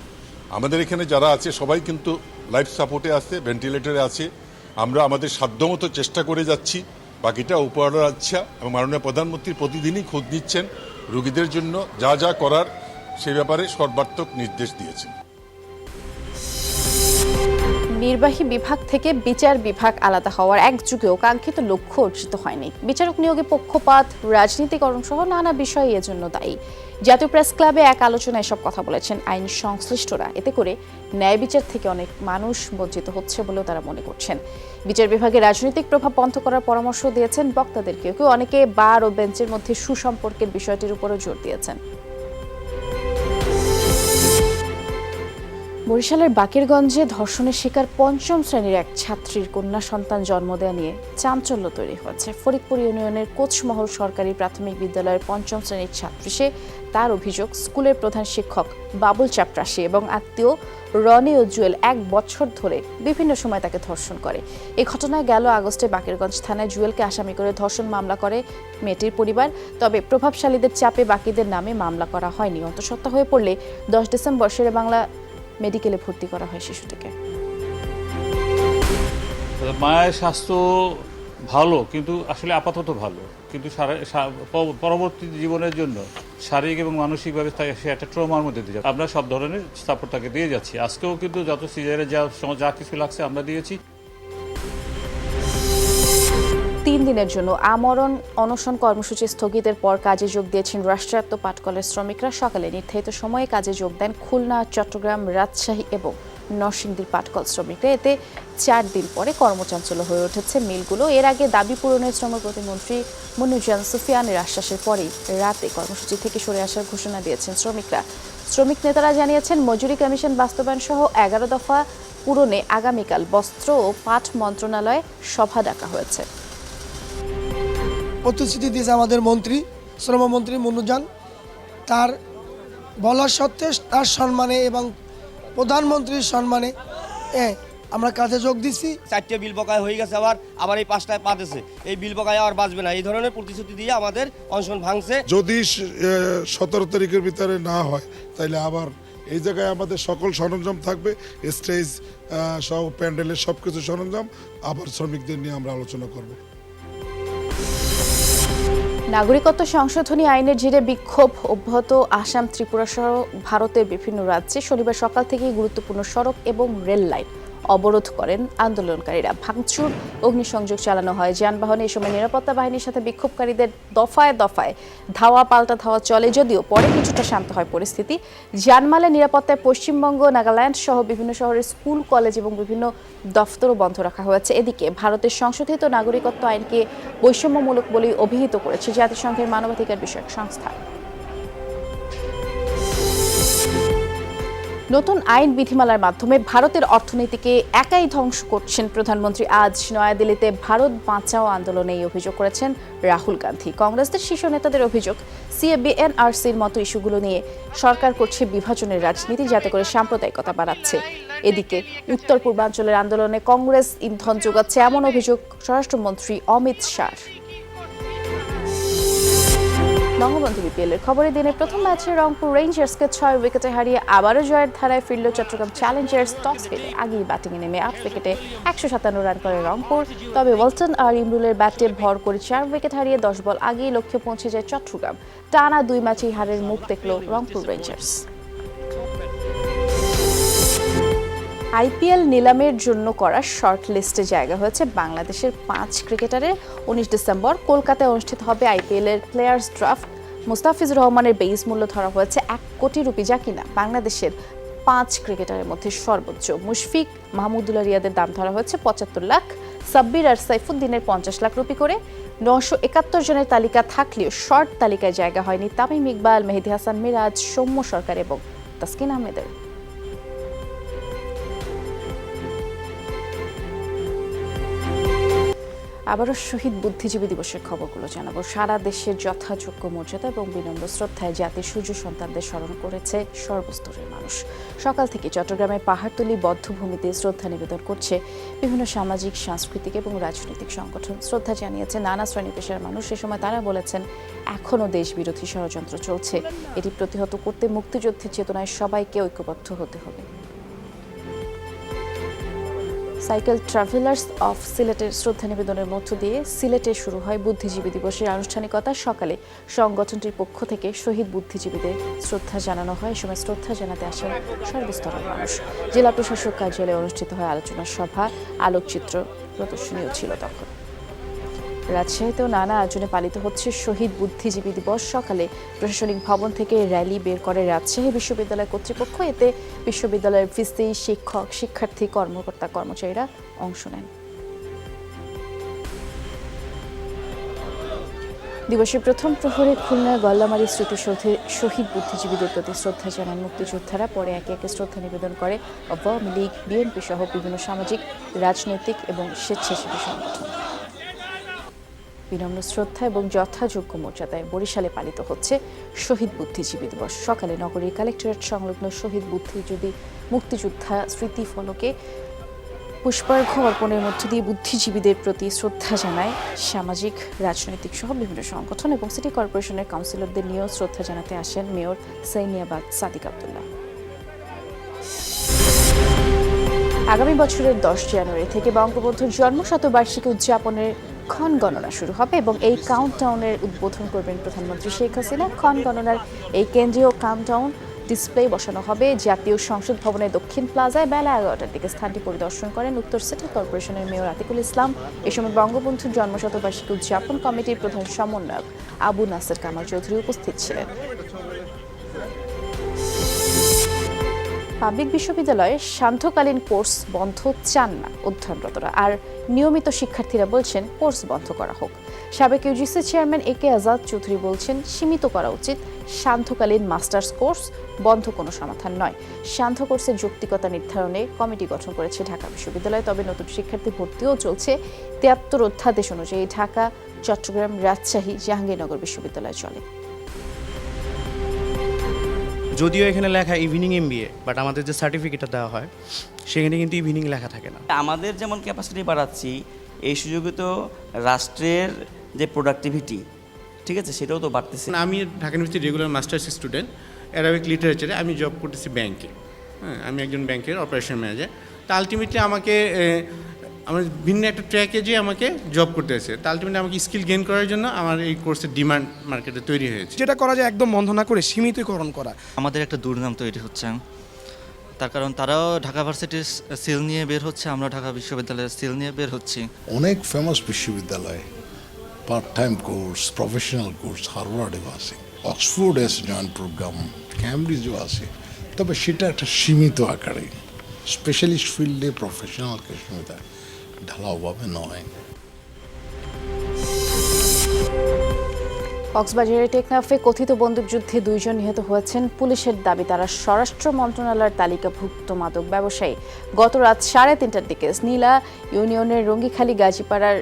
Speaker 16: আমাদের এখানে যারা আছে সবাই কিন্তু লাইফ সাপোর্টে আছে, ভেন্টিলেটরে আছে। আমরা আমাদের সাধ্যমতো চেষ্টা করে যাচ্ছি, বাকিটা উপহারের ইচ্ছা। এবং মাননীয় প্রধানমন্ত্রী প্রতিদিনই খোঁজ নিচ্ছেন রোগীদের জন্য, যা যা করার সে ব্যাপারে সর্বাত্মক নির্দেশ দিয়েছেন।
Speaker 1: নির্বাহী বিভাগ থেকে বিচার বিভাগ আলাদা হওয়ার এক যুগেও কাঙ্ক্ষিত লক্ষ্য অর্জিত হয়নি। বিচারক নিয়োগে পক্ষপাত, রাজনীতিকরণ সহ নানা বিষয় এজন্য দায়ী। জাতীয় প্রেস ক্লাবে এক আলোচনায় এসব কথা বলেছেন আইন সংশ্লিষ্টরা। এতে করে ন্যায় বিচার থেকে অনেক মানুষ বঞ্চিত হচ্ছে বলেও তারা মনে করছেন। বিচার বিভাগে রাজনৈতিক প্রভাব বন্ধ করার পরামর্শ দিয়েছেন বক্তাদের। কেউ কেউ অনেকে বার ও বেঞ্চের মধ্যে সুসম্পর্কের বিষয়টির উপরও জোর দিয়েছেন। বরিশালের বাকেরগঞ্জে ধর্ষণের শিকার ৫ম শ্রেণীর এক ছাত্রীর কন্যা সন্তান জন্ম দেওয়া নিয়ে চাঞ্চল্য তৈরি হয়েছে। ফরিদপুর ইউনিয়নের কোচমহল সরকারি প্রাথমিক বিদ্যালয়ের ৫ম শ্রেণীর ছাত্রী সে। তার অভিযোগ, স্কুলের প্রধান শিক্ষক বাবুল চাপরাশি এবং আত্মীয় রনি ও জুয়েল ১ বছর ধরে বিভিন্ন সময় তাকে ধর্ষণ করে। এই ঘটনায় গেল আগস্টে বাকেরগঞ্জ থানায় জুয়েলকে আসামি করে ধর্ষণ মামলা করে মেয়েটির পরিবার। তবে প্রভাবশালীদের চাপে বাকিদের নামে মামলা করা হয়নি। অন্তঃসত্ত্বা হয়ে পড়লে ১০ ডিসেম্বর শেরেবাংলা মেডিকেলে ভর্তি করা হয় শিশুটিকে।
Speaker 17: মায়ের স্বাস্থ্য ভালো, কিন্তু আসলে আপাতত ভালো, কিন্তু পরবর্তী জীবনের জন্য শারীরিক এবং মানসিকভাবে সে একটা ট্রমার মধ্যে দিয়ে যাচ্ছে। আমরা সব ধরনের সাপোর্ট তাকে দিয়ে যাচ্ছি। আজকেও কিন্তু যত সিজারে যা কিছু লাগছে আমরা দিয়েছি।
Speaker 1: ৩ দিনের জন্য আমরণ অনশন কর্মসূচি স্থগিতের পর কাজে যোগ দিয়েছেন রাষ্ট্রায়ত্ত পাটকলের শ্রমিকরা। সকালে নির্ধারিত সময়ে কাজে যোগ দেন খুলনা, চট্টগ্রাম, রাজশাহী এবং নরসিংদীর পাটকল শ্রমিকরা। এতে ৪ দিন পরে কর্মচাঞ্চল্য হয়ে উঠেছে মিলগুলো। এর আগে দাবি পূরণের শ্রম প্রতিমন্ত্রী মনিরুজ্জামান সুফিয়ানের আশ্বাসের পরেই রাতে কর্মসূচি থেকে সরে আসার ঘোষণা দিয়েছেন শ্রমিকরা। শ্রমিক নেতারা জানিয়েছেন, মজুরি কমিশন বাস্তবায়ন সহ ১১ দফা পূরণে আগামীকাল বস্ত্র ও পাট মন্ত্রণালয়ে সভা ডাকা হয়েছে।
Speaker 18: প্রতিশ্রুতি দিয়েছে আমাদের মন্ত্রী, শ্রমমন্ত্রী মনিরুজ্জামান। তার বলার সত্ত্বে তার সম্মানে এবং প্রধানমন্ত্রীর সম্মানে আমরা কাজে যোগ দিচ্ছি।
Speaker 19: 4টে বিল বকায় হয়ে গেছে, আবার এই 5টায় পাতেছে। এই বিল বকায় আর বাঁচবে না, এই ধরনের প্রতিশ্রুতি দিয়ে আমাদের অনশন ভাঙছে।
Speaker 20: যদি 17 তারিখের ভিতরে না হয় তাহলে আবার এই জায়গায় আমাদের সকল সরঞ্জাম থাকবে, স্টেজ সব প্যান্ডেলের সবকিছু সরঞ্জাম, আবার শ্রমিকদের নিয়ে আমরা আলোচনা করব।
Speaker 1: নাগরিকত্ব সংশোধনী আইনের জেরে বিক্ষোভ অব্যাহত আসাম, ত্রিপুরা সহ ভারতের বিভিন্ন রাজ্যে শনিবার সকাল থেকেই গুরুত্বপূর্ণ সড়ক এবং রেল লাইন অবরোধ করেন আন্দোলনকারীরা। ভাঙচুর, অগ্নিসংযোগ চালানো হয় যানবাহনে। এই সময় নিরাপত্তা বাহিনীর সাথে বিক্ষোভকারীদের দফায় দফায় ধাওয়া পাল্টা ধাওয়া চলে, যদিও পরে কিছুটা শান্ত হয় পরিস্থিতি। জানমালের নিরাপত্তায় পশ্চিমবঙ্গ, নাগাল্যান্ড সহ বিভিন্ন শহরের স্কুল, কলেজ এবং বিভিন্ন দফতরও বন্ধ রাখা হয়েছে। এদিকে ভারতের সংশোধিত নাগরিকত্ব আইনকে বৈষম্যমূলক বলেই অভিহিত করেছে জাতিসংঘের মানবাধিকার বিষয়ক সংস্থা। নতুন আইন বিধিমালার মাধ্যমে ভারতের অর্থনীতিকে একাই ধ্বংস করছেন প্রধানমন্ত্রী। আজ নয়াদিল্লিতে ভারত বাঁচাও আন্দোলনে এই অভিযোগ করেছেন রাহুল গান্ধী। কংগ্রেসের শীর্ষ নেতাদের অভিযোগ, সিএবি, এনআরসির মতো ইস্যুগুলো নিয়ে সরকার করছে বিভাজনের রাজনীতি, যাতে করে সাম্প্রদায়িকতা বাড়াচ্ছে। এদিকে উত্তর পূর্বাঞ্চলের আন্দোলনে কংগ্রেস ইন্ধন যোগাচ্ছে, এমন অভিযোগ স্বরাষ্ট্রমন্ত্রী অমিত শাহর। বঙ্গবন্ধু বিপিএলের খবরে দিনে প্রথম ম্যাচে রংপুর রেঞ্জার্সকে 6 উইকেটে হারিয়ে আবারও জয়ের ধারায় ফিরল চট্টগ্রাম চ্যালেঞ্জার্স। টস হেরে আগেই ব্যাটিংয়ে নেমে 8 উইকেটে 157 রান করে রংপুর। তবে ওয়ালটন আর ইমরুলের ব্যাটে ভর করে 4 উইকেট হারিয়ে 10 বল আগেই লক্ষ্যে পৌঁছে যায় চট্টগ্রাম। টানা 2 ম্যাচেই হারের মুখ দেখল রংপুর রেঞ্জার্স। আইপিএল নিলামের জন্য করা শর্ট লিস্টে জায়গা হয়েছে বাংলাদেশের 5 ক্রিকেটারের। 19 ডিসেম্বর কলকাতায় অনুষ্ঠিত হবে আইপিএলের প্লেয়ার্স ড্রাফট। মুস্তাফিজুর রহমানের বেইজ মূল্য ধরা হয়েছে 1 কোটি রুপি, যা কিনা বাংলাদেশের 5 ক্রিকেটারের মধ্যে সর্বোচ্চ। মুশফিক, মাহমুদুল্লাহ রিয়াদের দাম ধরা হয়েছে 75 লাখ, সাব্বির আর সাইফুদ্দিনের 50 লাখ রুপি করে। 971 জনের তালিকা থাকলেও শর্ট তালিকায় জায়গা হয়নি তামিম ইকবাল, মেহেদী হাসান মিরাজ, সৌম্য সরকার এবং তাসকিন আহমেদের। আবারও শহীদ বুদ্ধিজীবী দিবসের খবরগুলো জানাবো। সারা দেশের যথাযোগ্য মর্যাদা এবং বিনম্র শ্রদ্ধায় জাতির সূর্য সন্তানদের স্মরণ করেছে সর্বস্তরের মানুষ। সকাল থেকে চট্টগ্রামের পাহাড়তলী বধ্যভূমিতে শ্রদ্ধা নিবেদন করছে বিভিন্ন সামাজিক, সাংস্কৃতিক এবং রাজনৈতিক সংগঠন। শ্রদ্ধা জানিয়েছে নানা শ্রেণী পেশার মানুষ। সে সময় তারা বলেছেন, এখনও দেশ বিরোধী ষড়যন্ত্র চলছে, এটি প্রতিহত করতে মুক্তিযুদ্ধের চেতনায় সবাইকে ঐক্যবদ্ধ হতে হবে। সাইকেল ট্রাভেলার্স অফ সিলেটের শ্রদ্ধা নিবেদনের মধ্য দিয়ে সিলেটে শুরু হয় বুদ্ধিজীবী দিবসের আনুষ্ঠানিকতা। সকালে সংগঠনটির পক্ষ থেকে শহীদ বুদ্ধিজীবীদের শ্রদ্ধা জানানো হয়। এ সময় শ্রদ্ধা জানাতে আসেন সর্বস্তরের মানুষ। জেলা প্রশাসক কার্যালয়ে অনুষ্ঠিত হয় আলোচনা সভা, আলোকচিত্র প্রদর্শনীও ছিল তখন। রাজশাহীতেও নানা আয়োজনে পালিত হচ্ছে শহীদ বুদ্ধিজীবী দিবস। সকালে প্রশাসনিক ভবন থেকে র্যালি বের করে রাজশাহী বিশ্ববিদ্যালয় কর্তৃপক্ষ। এতে বিশ্ববিদ্যালয়ের ভিসি, শিক্ষক, শিক্ষার্থী, কর্মকর্তা, কর্মচারীরা অংশ নেন। দিবসের প্রথম প্রহরে খুলনা গল্লামারী স্মৃতিসৌধে শহীদ বুদ্ধিজীবীদের প্রতি শ্রদ্ধা জানান মুক্তিযোদ্ধারা। পরে একে একে শ্রদ্ধা নিবেদন করে আওয়ামী লীগ, বিএনপি সহ বিভিন্ন সামাজিক, রাজনৈতিক এবং স্বেচ্ছাসেবী সংগঠন। বিনম্র শ্রদ্ধা এবং যথাযোগ্য মর্যাদায় বরিশালে পালিত হচ্ছে শহীদ বুদ্ধিজীবী দিবস। সকালে নগরীর কালেক্টরেট সংলগ্ন শহীদ মুক্তিযোদ্ধা স্মৃতি ফলকে পুষ্পার্ঘ্য অর্পণের মধ্য দিয়ে বুদ্ধিজীবীদের প্রতি শ্রদ্ধা জানায় সামাজিক, রাজনৈতিক সহ বিভিন্ন সংগঠন এবং সিটি কর্পোরেশনের কাউন্সিলরদের নিয়েও শ্রদ্ধা জানাতে আসেন মেয়র সাইনিয়াবাদ সাদিক আব্দুল্লাহ। আগামী বছরের 10 জানুয়ারি থেকে বঙ্গবন্ধুর জন্মশতবার্ষিকী উদযাপনের ক্ষণ গণনা শুরু হবে এবং এই কাউন্টডাউনের উদ্বোধন করবেন প্রধানমন্ত্রী শেখ হাসিনা। ক্ষণ গণনার এই কেন্দ্রীয় কাউন্টডাউন ডিসপ্লে বসানো হবে জাতীয় সংসদ ভবনের দক্ষিণ প্লাজায়। বেলা 11টার দিকে স্থানটি পরিদর্শন করেন উত্তর সিটি কর্পোরেশনের মেয়র আতিকুল ইসলাম। এ সময় বঙ্গবন্ধুর জন্মশতবার্ষিকী উদযাপন কমিটির প্রধান সমন্বয়ক আবু নাসের কামাল চৌধুরী উপস্থিত ছিলেন। পাবলিক বিশ্ববিদ্যালয়ে সান্ধ্যকালীন কোর্স বন্ধ চান না অধ্যয়নরতরা, আর নিয়মিত শিক্ষার্থীরা বলছেন কোর্স বন্ধ করা হোক। সাবেক ইউজিসি চেয়ারম্যান একে আজাদ চৌধুরী বলছেন সীমিত করা উচিত সান্ধ্যকালীন মাস্টার্স কোর্স, বন্ধ কোনো সমাধান নয়। সান্ধ্য কোর্সের যৌক্তিকতা নির্ধারণে কমিটি গঠন করেছে ঢাকা বিশ্ববিদ্যালয়। তবে নতুন শিক্ষার্থী ভর্তিও চলছে। 73 অধ্যাদেশ অনুযায়ী ঢাকা, চট্টগ্রাম, রাজশাহী, জাহাঙ্গীরনগর বিশ্ববিদ্যালয় চলে।
Speaker 21: যদিও এখানে লেখা ইভিনিং MBA, বাট আমাদের যে সার্টিফিকেটটা দেওয়া হয় সেখানে কিন্তু ইভিনিং লেখা থাকে না।
Speaker 22: আমাদের যেমন ক্যাপাসিটি বাড়াচ্ছি, এই সুযোগে তো রাষ্ট্রের যে প্রোডাক্টিভিটি, ঠিক আছে, সেটাও তো বাড়তেছে।
Speaker 21: আমি Dhaka university regular masters student, Arabic লিটারেচারে আমি জব করতেছি ব্যাংকে। হ্যাঁ, আমি একজন ব্যাংকের অপারেশন ম্যানেজার। তা আলটিমেটলি আমাকে আমার ভিন্ন একটা ট্র্যাকে যে আমাকে জব করতে হয়েছে। তা আলটিমেটলি আমাকে স্কিল গেইন করার জন্য আমার এই কোর্সের ডিমান্ড মার্কেটে তৈরি হয়েছে।
Speaker 23: যেটা করা যায় একদম বন্ধ না করে সীমিতকরণ করা।
Speaker 24: আমাদের একটা দুর্নাম তৈরি হচ্ছে, তার কারণ তারাও ঢাকা ভার্সিটির সিল নিয়ে বের হচ্ছে, আমরা ঢাকা বিশ্ববিদ্যালয়ের সিল নিয়ে বের হচ্ছি।
Speaker 25: অনেক ফেমাস বিশ্ববিদ্যালয় part time course, professional course হার্ভার্ডেও আছে, অক্সফোর্ড এস জয়েন্ট প্রোগ্রাম, ক্যামব্রিজও আছে। তবে সেটা একটা সীমিত আকারে, স্পেশালিস্ট ফিল্ডে প্রফেশনালকে সীমিত, ঢালাওভাবে নয়।
Speaker 1: কক্সবাজারের টেকনাফে কথিত বন্দুকযুদ্ধে 2 জন নিহত হয়েছেন। পুলিশের দাবি তারা স্বরাষ্ট্র মন্ত্রণালয়ের তালিকাভুক্ত মাদক ব্যবসায়ী। গত রাত 3:30টার দিকে স্নীলা ইউনিয়নের রঙ্গিখালী গাজীপাড়ার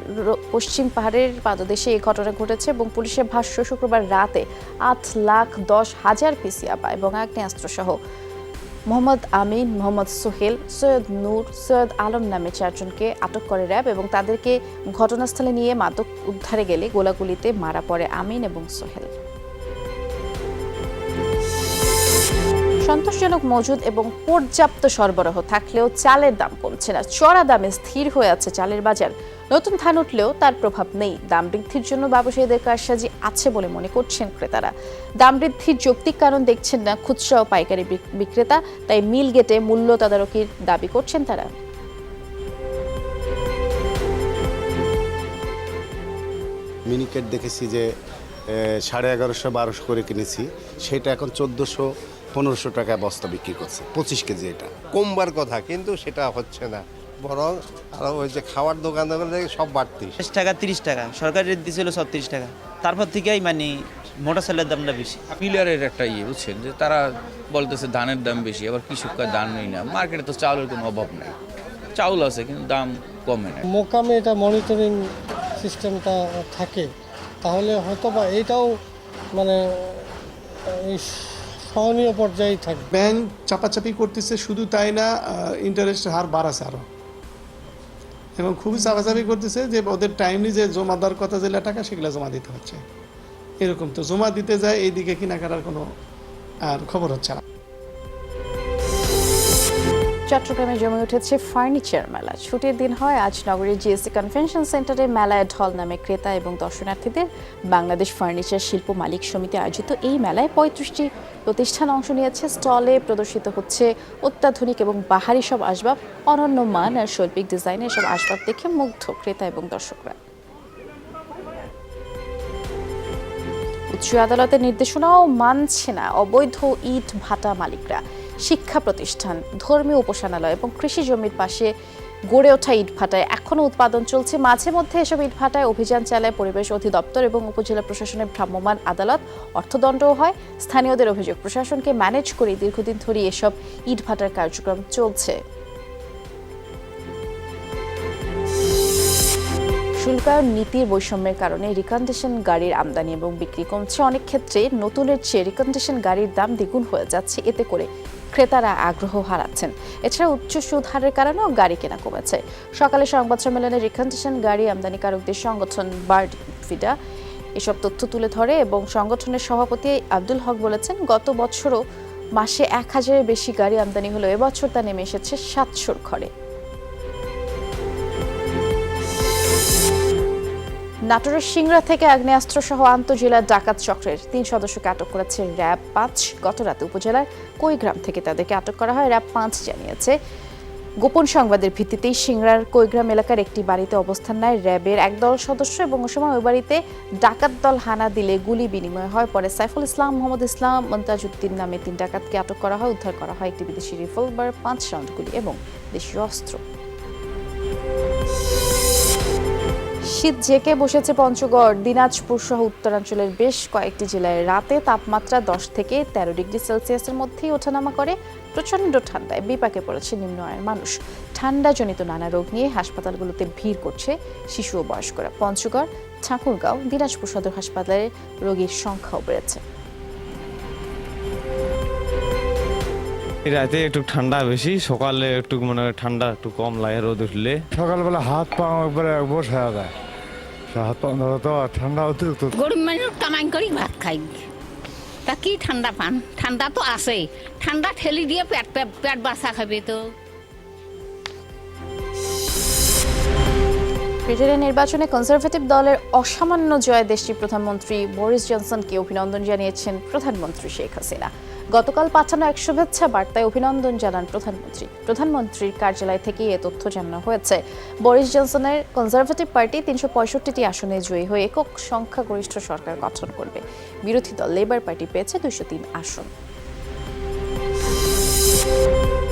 Speaker 1: পশ্চিম পাহাড়ের পাদদেশে এই ঘটনা ঘটেছে এবং পুলিশের ভাষ্য শুক্রবার রাতে 8,10,000 পিস ইয়াবা এবং আগ্নেয়াস্ত্রসহ মোহাম্মদ আমিন, মোহাম্মদ সোহেল, সৈয়দ নূর, সৈয়দ আলম নামে 4 জনকে আটক করে র্যাব এবং তাদেরকে ঘটনাস্থলে নিয়ে মাদক উদ্ধারে গেলে গোলাগুলিতে মারা পড়ে আমিন এবং সোহেল। সন্তোষজনক মজুদ এবং পর্যাপ্ত সরবরাহ থাকলেও চালের দাম কমছে না। চড়া দামে স্থির হয়ে আছে চালের বাজার। নতুন ধান উঠলেও তার প্রভাব নেই। দাম বৃদ্ধির জন্য ব্যবসায়ীদের কারসাজি আছে বলে মনে করছেন ক্রেতারা। দাম বৃদ্ধির যৌক্তিক কারণ দেখছেন না খুচরা ও পাইকারি বিক্রেতা, তাই মিল গেটে মূল্য তদারকির দাবি করছেন তারা।
Speaker 26: মিনিকেট দেখেছি যে 1150-1200 করে কিনেছি, সেটা এখন 1400-1500 টাকা বস্তা বিক্রি করছে 25 কেজি। এটা কমবার কথা, কিন্তু সেটা হচ্ছে না, বরং আরও ওই যে খাওয়ার দোকানদার সব বাড়তি।
Speaker 22: 30 টাকা 30 টাকা সরকার রেট দিয়েছিল 36 টাকা, তারপর থেকেই মানে মোটা চালের দামটা বেশি।
Speaker 27: পিলারের একটা বুঝছেন যে তারা বলতেছে ধানের দাম বেশি, আবার কৃষকরা দাম নেই না। মার্কেটে তো চাউলের কোনো অভাব নেই, চাউল আছে কিন্তু দাম কমে না।
Speaker 28: মোকামে এটা মনিটরিং সিস্টেমটা থাকে, তাহলে হয়তো বা এইটাও মানে সহনীয় পর্যায়ে থাকবে।
Speaker 29: ব্যাংক চাপাচাপি করতেছে, শুধু তাই না, ইন্টারেস্টের হার বাড়াছে আরও, এবং খুবই চাপাচাপি করতেছে যে ওদের টাইমলি যে জমা দেওয়ার কথা যে টাকা সেগুলো জমা দিতে হচ্ছে। এরকম তো জমা দিতে যায়, এইদিকে কেনাকাটার কোনো আর খবর হচ্ছে না।
Speaker 1: চট্টগ্রামে জমে উঠেছে ফার্নিচার মেলা। ছুটির দিন হয় আজ নগরীর জিএসসি কনভেনশন সেন্টারে মেলায় ঢল নামে ক্রেতা এবং দর্শনার্থীদের। বাংলাদেশ ফার্নিচার শিল্প মালিক সমিতি আয়োজিত এই মেলায় 35টি প্রতিষ্ঠান অংশ নিয়েছে। স্টলে প্রদর্শিত হচ্ছে অত্যাধুনিক এবং বাহারি সব আসবাব। অনন্য মান আর শৈল্পিক ডিজাইনের সব আসবাব দেখে মুগ্ধ ক্রেতা এবং দর্শকরা। উচ্চ আদালতের নির্দেশনাও মানছে না অবৈধ ইট ভাটা মালিকরা। শিক্ষা প্রতিষ্ঠান, ধর্মীয় উপাসনালয় এবং কৃষি জমির পাশে গড়ে ওঠা ইটভাটায় এখনও উৎপাদন চলছে। মাঝে মধ্যে এসব ইটভাটায় অভিযান চালায় পরিবেশ অধিদপ্তর এবং উপজেলা প্রশাসনের ভ্রাম্যমাণ আদালত, অর্থদণ্ডও হয়। স্থানীয়দের অভিযোগ, প্রশাসনকে ম্যানেজ করে দীর্ঘদিন ধরে এসব ইটভাটার কার্যক্রম চলছে। শুল্কায়ন নীতির বৈষম্যের কারণে রিকন্ডিশন গাড়ির আমদানি এবং বিক্রি কমছে। অনেক ক্ষেত্রে নতুনের চেয়ে রিকন্ডিশন গাড়ির দাম দ্বিগুণ হয়ে যাচ্ছে। এতে করে ক্রেতারা আগ্রহ হারাচ্ছেন। এছাড়া উচ্চ সুদ হারের কারণেও গাড়ি কেনা কমেছে। সকালে সংবাদ সম্মেলনে রিকন্ডিশন গাড়ি আমদানিকারকদের সংগঠন বারফিডা এসব তথ্য তুলে ধরে এবং সংগঠনের সভাপতি আব্দুল হক বলেছেন, গত বছরও মাসে 1000-এর বেশি গাড়ি আমদানি হলেও এবছর তা নেমে এসেছে 700-র ঘরে। নাটোরের সিংড়া থেকে আগ্নেয়াস্ত্র সহ আন্তঃজেলা ডাকাত চক্রের 3 সদস্যকে আটক করেছে র্যাব 5। গতরাতে উপজেলার কৈগ্রাম থেকে তাদেরকে আটক করা হয়। র্যাব 5 জানিয়েছে, গোপন সংবাদের ভিত্তিতেই সিংড়ার কৈগ্রাম এলাকার একটি বাড়িতে অবস্থান নেয় র্যাবের একদল সদস্য এবং ওই সময় ওই বাড়িতে ডাকাত দল হানা দিলে গুলি বিনিময় হয়। পরে সাইফুল ইসলাম, মোহাম্মদ ইসলাম, মন্তাজউদ্দিন নামে 3 ডাকাতকে আটক করা হয়। উদ্ধার করা হয় একটি বিদেশি রিভলভার, 5 রাউন্ড গুলি এবং দেশীয় অস্ত্র। শীত জেঁকে বসেছে পঞ্চগড়, দিনাজপুর সহ উত্তরাঞ্চলের বেশ কয়েকটি জেলায় রাতে তাপমাত্রা 10 থেকে 13 ডিগ্রি সেলসিয়াসের মধ্যেই ওঠানামা করে। প্রচণ্ড ঠান্ডায় বিপাকে পড়েছে নিম্ন আয়ের মানুষ। ঠান্ডাজনিত নানা রোগ নিয়ে হাসপাতালগুলোতে ভিড় করছে শিশু ও বয়স্করা। পঞ্চগড়, ঠাকুরগাঁও, দিনাজপুর সদর হাসপাতালে রোগীর সংখ্যাও বেড়েছে।
Speaker 2: রাতে একটু ঠান্ডা বেশি, সকালে একটু মানে ঠান্ডা একটু কম লাগে রোদ উঠলে।
Speaker 3: সকালবেলা হাত পা একবারে বস হয়ে যায়, হাত পা তো ঠান্ডা অতিরিক্ত।
Speaker 4: গরিব মানুষ কামাই করি ভাত খাই, তা কি ঠান্ডা পান? ঠান্ডা তো আছে, ঠান্ডা ঠেলি দিয়ে পেট বাসা খাবে তো।
Speaker 1: ব্রিটেনের নির্বাচনে কনজারভেটিভ দলের অসামান্য জয়ে দেশটির প্রধানমন্ত্রী বরিস জনসনকে অভিনন্দন জানিয়েছেন প্রধানমন্ত্রী শেখ হাসিনা। গতকাল পাঠানো এক শুভেচ্ছা বার্তায় অভিনন্দন জানান প্রধানমন্ত্রীর কার্যালয় থেকে এ তথ্য জানানো হয়েছে। বরিস জনসনের কনজারভেটিভ পার্টি 365টি আসনে জয়ী হয়ে একক সংখ্যাগরিষ্ঠ সরকার গঠন করবে। বিরোধী দল লেবার পার্টি পেয়েছে 203 আসন।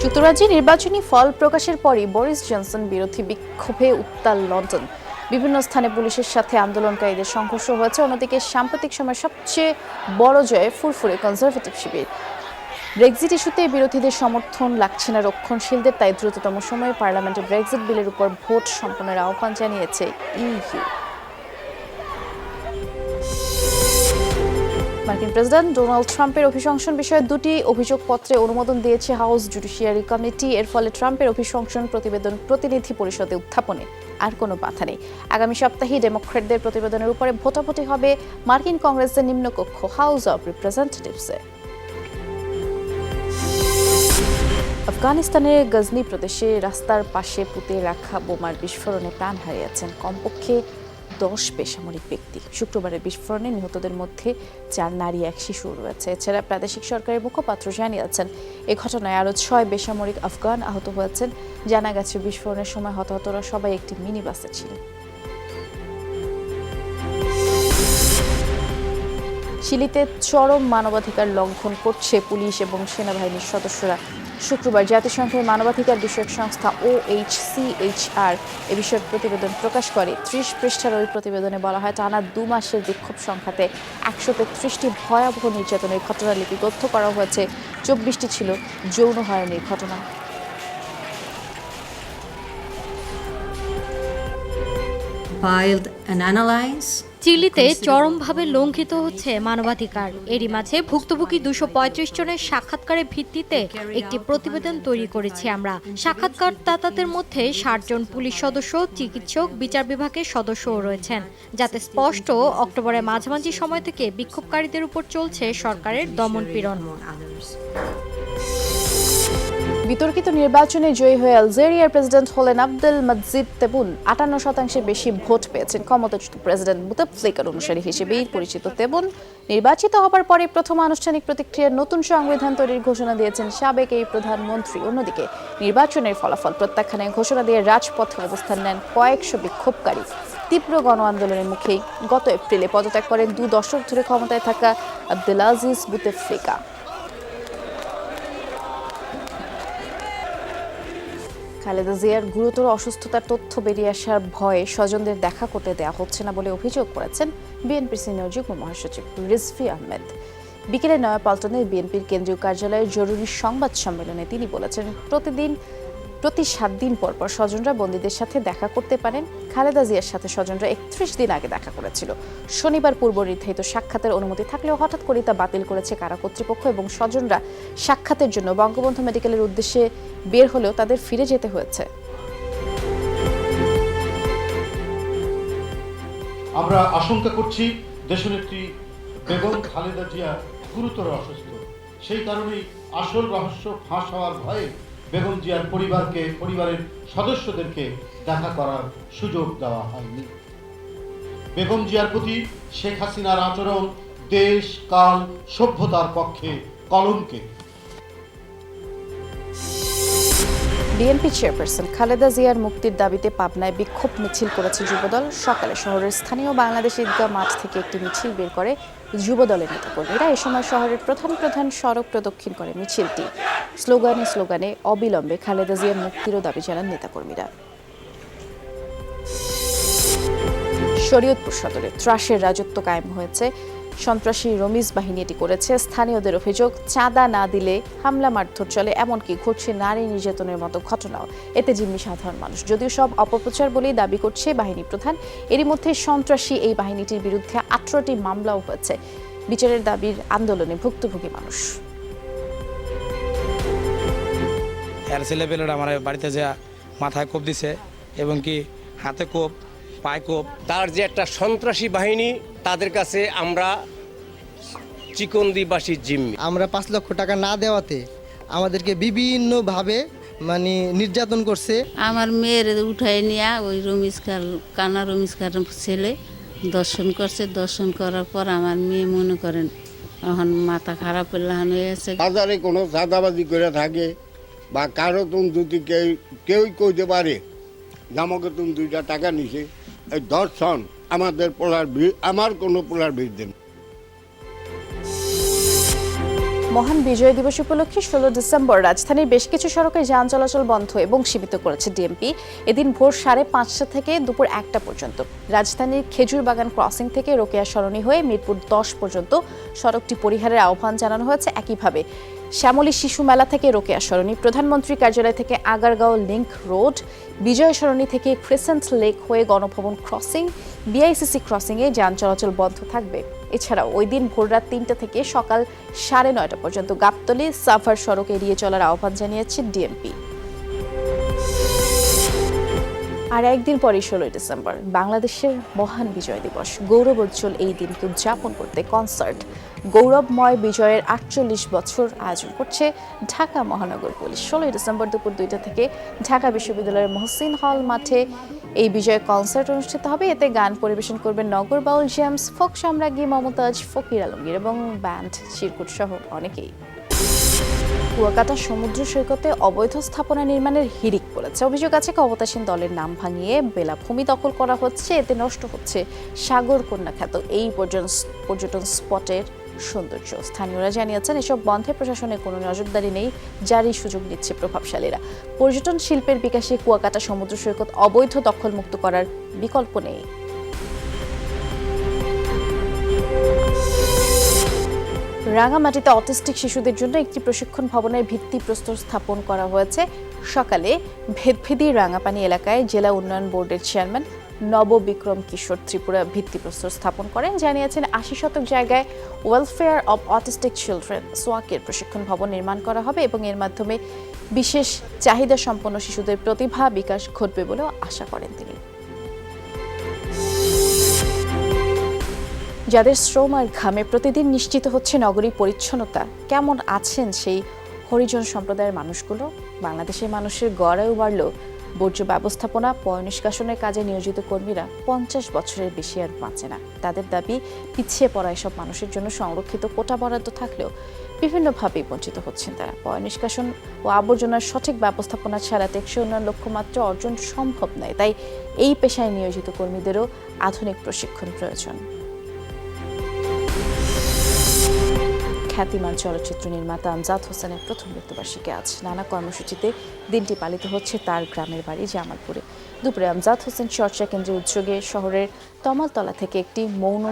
Speaker 1: যুক্তরাজ্যে নির্বাচনী ফল প্রকাশের পরই বরিস জনসন বিরোধী বিক্ষোভে উত্তাল লন্ডন। বিভিন্ন স্থানে পুলিশের সাথে আন্দোলনকারীদের সংঘর্ষ হয়েছে। অন্যদিকে সাম্প্রতিক সময়ের সবচেয়ে বড় জয়ে ফুরফুরে কনজারভেটিভ শিবির। ব্রেক্সিট ইস্যুতে বিরোধীদের সমর্থন লাগছে না রক্ষণশীলদের, তাই দ্রুততম সময়ে পার্লামেন্টে ব্রেক্সিট বিলের উপর ভোট সম্পন্নের আহ্বান জানিয়েছে ইইউ। মার্কিন প্রেসিডেন্ট ডোনাল্ড ট্রাম্পের অভিশংসন বিষয়ে 2টি অভিযোগপত্রে অনুমোদন দিয়েছে হাউস জুডিশিয়ারি কমিটি। এর ফলে ট্রাম্পের অভিশংসন প্রতিবেদন প্রতিনিধি পরিষদে উত্থাপনে আর কোনো বাধা নেই। আগামী সপ্তাহে ডেমোক্র্যাটদের প্রতিবেদনের উপরে ভোটাভুটি হবে মার্কিন কংগ্রেসের নিম্নকক্ষ হাউস অব রিপ্রেজেন্টেটিভসে। আফগানিস্তানের গজনি প্রদেশে রাস্তার পাশে পুঁতে রাখা বোমার বিস্ফোরণে প্রাণ হারিয়েছেন কমপক্ষে 10 বেসামরিক ব্যক্তি। শুক্রবারের বিস্ফোরণে নিহতদের মধ্যে 4 নারী, 1 শিশু রয়েছে। এছাড়া প্রাদেশিক সরকারের মুখপাত্র জানিয়েছেন, এ ঘটনায় আরও 6 বেসামরিক আফগান আহত হয়েছেন। জানা গেছে, বিস্ফোরণের সময় হতাহতরা সবাই একটি মিনি বাসে ছিলেন। চিলিতে চরম মানবাধিকার লঙ্ঘন করছে পুলিশ এবং সেনাবাহিনীর সদস্যরা। শুক্রবার জাতিসংঘের মানবাধিকার বিষয়ক সংস্থা OHCHR এ বিষয়ক প্রতিবেদন প্রকাশ করে। 30 পৃষ্ঠার ওই প্রতিবেদনে বলা হয়, টানা 2 মাসের বিক্ষোভ সংখ্যাতে 133টি ভয়াবহ নির্যাতনের ঘটনা লিপিবদ্ধ করা হয়েছে। 24টি ছিল যৌন হয়রানির ঘটনা।
Speaker 5: চিলিতে চরমভাবে লঙ্ঘিত হচ্ছে মানবাধিকার। এরই মাঝে ভুক্তভোগী 235 জনের সাক্ষাৎকারের ভিত্তিতে একটি প্রতিবেদন তৈরি করেছি আমরা। সাক্ষাৎকারদাতাদের মধ্যে 60 জন পুলিশ সদস্য, চিকিৎসক, বিচার বিভাগের সদস্যও রয়েছেন, যাতে স্পষ্ট অক্টোবরের মাঝামাঝি সময় থেকে বিক্ষোভকারীদের উপর চলছে সরকারের দমনপীড়ন।
Speaker 1: বিতর্কিত নির্বাচনে জয়ী হয়ে আলজেরিয়ার প্রেসিডেন্ট হলেন আব্দেল মজিদ তেবুন। 58% বেশি ভোট পেয়েছেন। ক্ষমতাচ্যুত প্রেসিডেন্ট বুতেফ্লিকার অনুসারী হিসেবেই পরিচিত তেবুন নির্বাচিত হবার পরে প্রথম আনুষ্ঠানিক প্রতিক্রিয়ার নতুন সংবিধান তৈরির ঘোষণা দিয়েছেন সাবেক এই প্রধানমন্ত্রী। অন্যদিকে নির্বাচনের ফলাফল প্রত্যাখ্যানের ঘোষণা দিয়ে রাজপথে অবস্থান নেন কয়েকশো বিক্ষোভকারী। তীব্র গণ আন্দোলনের মুখেই গত এপ্রিলে পদত্যাগ করেন 2 দশক ধরে ক্ষমতায় থাকা আব্দেলাজিজ বুতেফ্লিকা। খালেদা জিয়ার গুরুতর অসুস্থতার তথ্য বেরিয়ে আসার ভয়ে স্বজনদের দেখা করতে দেওয়া হচ্ছে না বলে অভিযোগ করেছেন বিএনপির সিনিয়র যুগ্ম মহাসচিব রিজভী আহমেদ। বিকেলে নয়াপল্টনে বিএনপির কেন্দ্রীয় কার্যালয়ের জরুরি সংবাদ সম্মেলনে তিনি বলেছেন, প্রতি 7 দিন পর পর স্বজনরা বন্দীদের সাথে দেখা করতে পারেন। খালেদা জিয়ার সাথে স্বজনরা 31 দিন আগে দেখা করেছিল। শনিবার পূর্ব নির্ধারিত সাক্ষাতের অনুমতি থাকলেও হঠাৎ করে তা বাতিল করেছে কারা কর্তৃপক্ষ এবং স্বজনরা সাক্ষাতের জন্য বঙ্গবন্ধু মেডিকেলের উদ্দেশ্যে বের হলেও তাদের ফিরে যেতে হয়েছে।
Speaker 6: আমরা আশঙ্কা করছি দেশনেত্রী বেগম খালেদা জিয়া গুরুতর অসুস্থ। সেই কারণেই আসল রহস্য ফাঁস হওয়ার ভয়ে বেগম জিয়ার পরিবারের সদস্যদেরকে দেখা করার সুযোগ দেওয়া হয়নি। বেগম জিয়ার প্রতি শেখ হাসিনার আচরণ দেশ কাল সভ্যতার পক্ষে কলঙ্কের।
Speaker 1: বিএনপি চেয়ারপারসন খালেদা জিয়ার মুক্তির দাবিতে পাবনায় বিক্ষোভ মিছিল করেছে যুবদল। সকালে শহরের স্থানীয় বাংলাদেশ ঈদগাহ মাঠ থেকে একটি মিছিল বের করে যুবদলের নেতাকর্মীরা। এ সময় শহরের প্রধান সড়ক প্রদক্ষিণ করে মিছিলটি। স্লোগানে অবিলম্বে খালেদা জিয়ার মুক্তিরও দাবি জানান নেতাকর্মীরা। শরীয়তপুর সদরে ত্রাসের রাজত্ব কায়েম হয়েছে। সন্ত্রাসী রমিজ বাহিনী এটি করেছে। স্থানীয়দের অভিযোগ, চাঁদা না দিলে হামলা মারধর চলে, এমনকি ঘটছে নারী নির্যাতনের মতো ঘটনাও। এতে জিম্মি সাধারণ মানুষ। যদিও সব অপপ্রচার বলেই দাবি করছে বাহিনী প্রধান। এরই মধ্যে সন্ত্রাসী এই বাহিনীটির বিরুদ্ধে 18টি মামলাও হয়েছে। বিচারের দাবির আন্দোলনে ভুক্তভোগী মানুষ।
Speaker 23: ছেলেপেলেরা আমার বাড়িতে যা মাথায় কোপ দিছে এবং কি হাতে কোপ, পায়ে কোপ।
Speaker 7: তার যে একটা সন্ত্রাসী বাহিনী, তাদের কাছে আমরা চিকনদিবাসী জিম্মি।
Speaker 28: আমরা 5 লক্ষ টাকা না দেওয়াতে আমাদেরকে বিভিন্নভাবে নির্যাতন করছে।
Speaker 4: আমার মেয়ের উঠাই নিয়ে ওই কানা রমিজ খার ছেলে দর্শন করছে। দর্শন করার পর আমার মেয়ে মনে করেন এখন মাথা খারাপ হয়ে আছে।
Speaker 7: বাজারে কোনো চাঁদাবাজি করে থাকে বা কারো তুমি যদি কেউ কইতে পারে আমাকে তুমি 2টা টাকা নিছে, এই দর্শন আমাদের আমার কোনো পোলার বিরুদ্ধে।
Speaker 1: মহান বিজয় দিবস উপলক্ষে 16 ডিসেম্বর রাজধানীর বেশ কিছু সড়কে যান চলাচল বন্ধ এবং সীমিত করেছে ডিএমপি। এদিন ভোর 5:30 থেকে দুপুর 1টা পর্যন্ত রাজধানীর খেজুরবাগান ক্রসিং থেকে রোকেয়া সরণি হয়ে মিরপুর 10 পর্যন্ত সড়কটি পরিহারের আহ্বান জানানো হয়েছে। একইভাবে শ্যামলী শিশু মেলা থেকে রোকেয়া সরণি, প্রধানমন্ত্রী কার্যালয় থেকে আগারগাঁও লিংক রোড, বিজয় সরণি থেকে ক্রিসেন্ট লেক হয়ে গণভবন ক্রসিং, বিআইসিসি ক্রসিংয়ে যান চলাচল বন্ধ থাকবে। এছাড়াও ওই দিন ভোররাত 3টা থেকে সকাল 9:30 পর্যন্ত গাবতলী সাভার সড়ক এড়িয়ে চলার আহ্বান জানিয়েছে ডিএমপি। আর একদিন পরেই 16 ডিসেম্বর বাংলাদেশের মহান বিজয় দিবস। গৌরবোজ্জ্বল এই দিনকে উদযাপন করতে কনসার্ট গৌরবময় বিজয়ের 48 বছর আয়োজন করছে ঢাকা মহানগর পুলিশ। 16 ডিসেম্বর দুপুর 2টা থেকে ঢাকা বিশ্ববিদ্যালয়ের মহসিন হল মাঠে এই বিজয় কনসার্ট অনুষ্ঠিত হবে। এতে গান পরিবেশন করবেন নগর বাউল জেমস, ফোক সম্রাজ্ঞী মমতাজ, ফকির আলমগীর এবং ব্যান্ড চিরকুট সহ অনেকেই। কুয়াকাটা সমুদ্র সৈকতে অবৈধ স্থাপনা নির্মাণের হিড়িক পড়েছে। অভিযোগ আছে ক্ষমতাসীন দলের নাম ভাঙিয়ে বেলাভূমি দখল করা হচ্ছে। এতে নষ্ট হচ্ছে সাগর কন্যা খ্যাত এই পর্যটন স্পটের সৌন্দর্য। স্থানীয়রা জানিয়েছেন, এসব বন্ধে প্রশাসনের কোনো নজরদারি নেই, জারি সুযোগ নিচ্ছে প্রভাবশালীরা। পর্যটন শিল্পের বিকাশে কুয়াকাটা সমুদ্র সৈকত অবৈধ দখলমুক্ত করার বিকল্প নেই। রাঙামাটিতে অটিস্টিক শিশুদের জন্য একটি প্রশিক্ষণ ভবনের ভিত্তিপ্রস্তর স্থাপন করা হয়েছে। সকালে ভেদভেদি রাঙাপানি এলাকায় জেলা উন্নয়ন বোর্ডের চেয়ারম্যান নববিক্রম কিশোর ত্রিপুরা ভিত্তিপ্রস্তর স্থাপন করেন। জানিয়েছেন 80 শতক জায়গায় ওয়েলফেয়ার অব অটিস্টিক চিলড্রেন সোয়াকের প্রশিক্ষণ ভবন নির্মাণ করা হবে এবং এর মাধ্যমে বিশেষ চাহিদা সম্পন্ন শিশুদের প্রতিভা বিকাশ ঘটবে বলেও আশা করেন তিনি। যাদের শ্রম আর ঘামে প্রতিদিন নিশ্চিত হচ্ছে নগরী পরিচ্ছন্নতা, কেমন আছেন সেই হরিজন সম্প্রদায়ের মানুষগুলো? বাংলাদেশের মানুষের গড়ায়ও বাড়ল বর্জ্য ব্যবস্থাপনা, পয়ঃনিষ্কাশনের কাজে নিয়োজিত কর্মীরা 50 বছরের বেশি আর বাঁচে না। তাদের দাবি, পিছিয়ে পড়া এসব মানুষের জন্য সংরক্ষিত কোটা বরাদ্দ থাকলেও বিভিন্নভাবেই বঞ্চিত হচ্ছেন তারা। পয়ঃনিষ্কাশন ও আবর্জনার সঠিক ব্যবস্থাপনা ছাড়া টেকসই উন্নয়ন লক্ষ্যমাত্রা অর্জন সম্ভব নয়। তাই এই পেশায় নিয়োজিত কর্মীদেরও আধুনিক প্রশিক্ষণ প্রয়োজন। খ্যাতিমান চলচ্চিত্র নির্মাতা আমজাদ হোসেনের প্রথম মৃত্যুবার্ষিকী আজ। নানা কর্মসূচিতে দিনটি পালিত হচ্ছে তার গ্রামের বাড়ি জামালপুরে। দুপুরে আমজাদ হোসেন চর্চা কেন্দ্রের উদ্যোগে শহরের তমালতলা থেকে একটি মৌন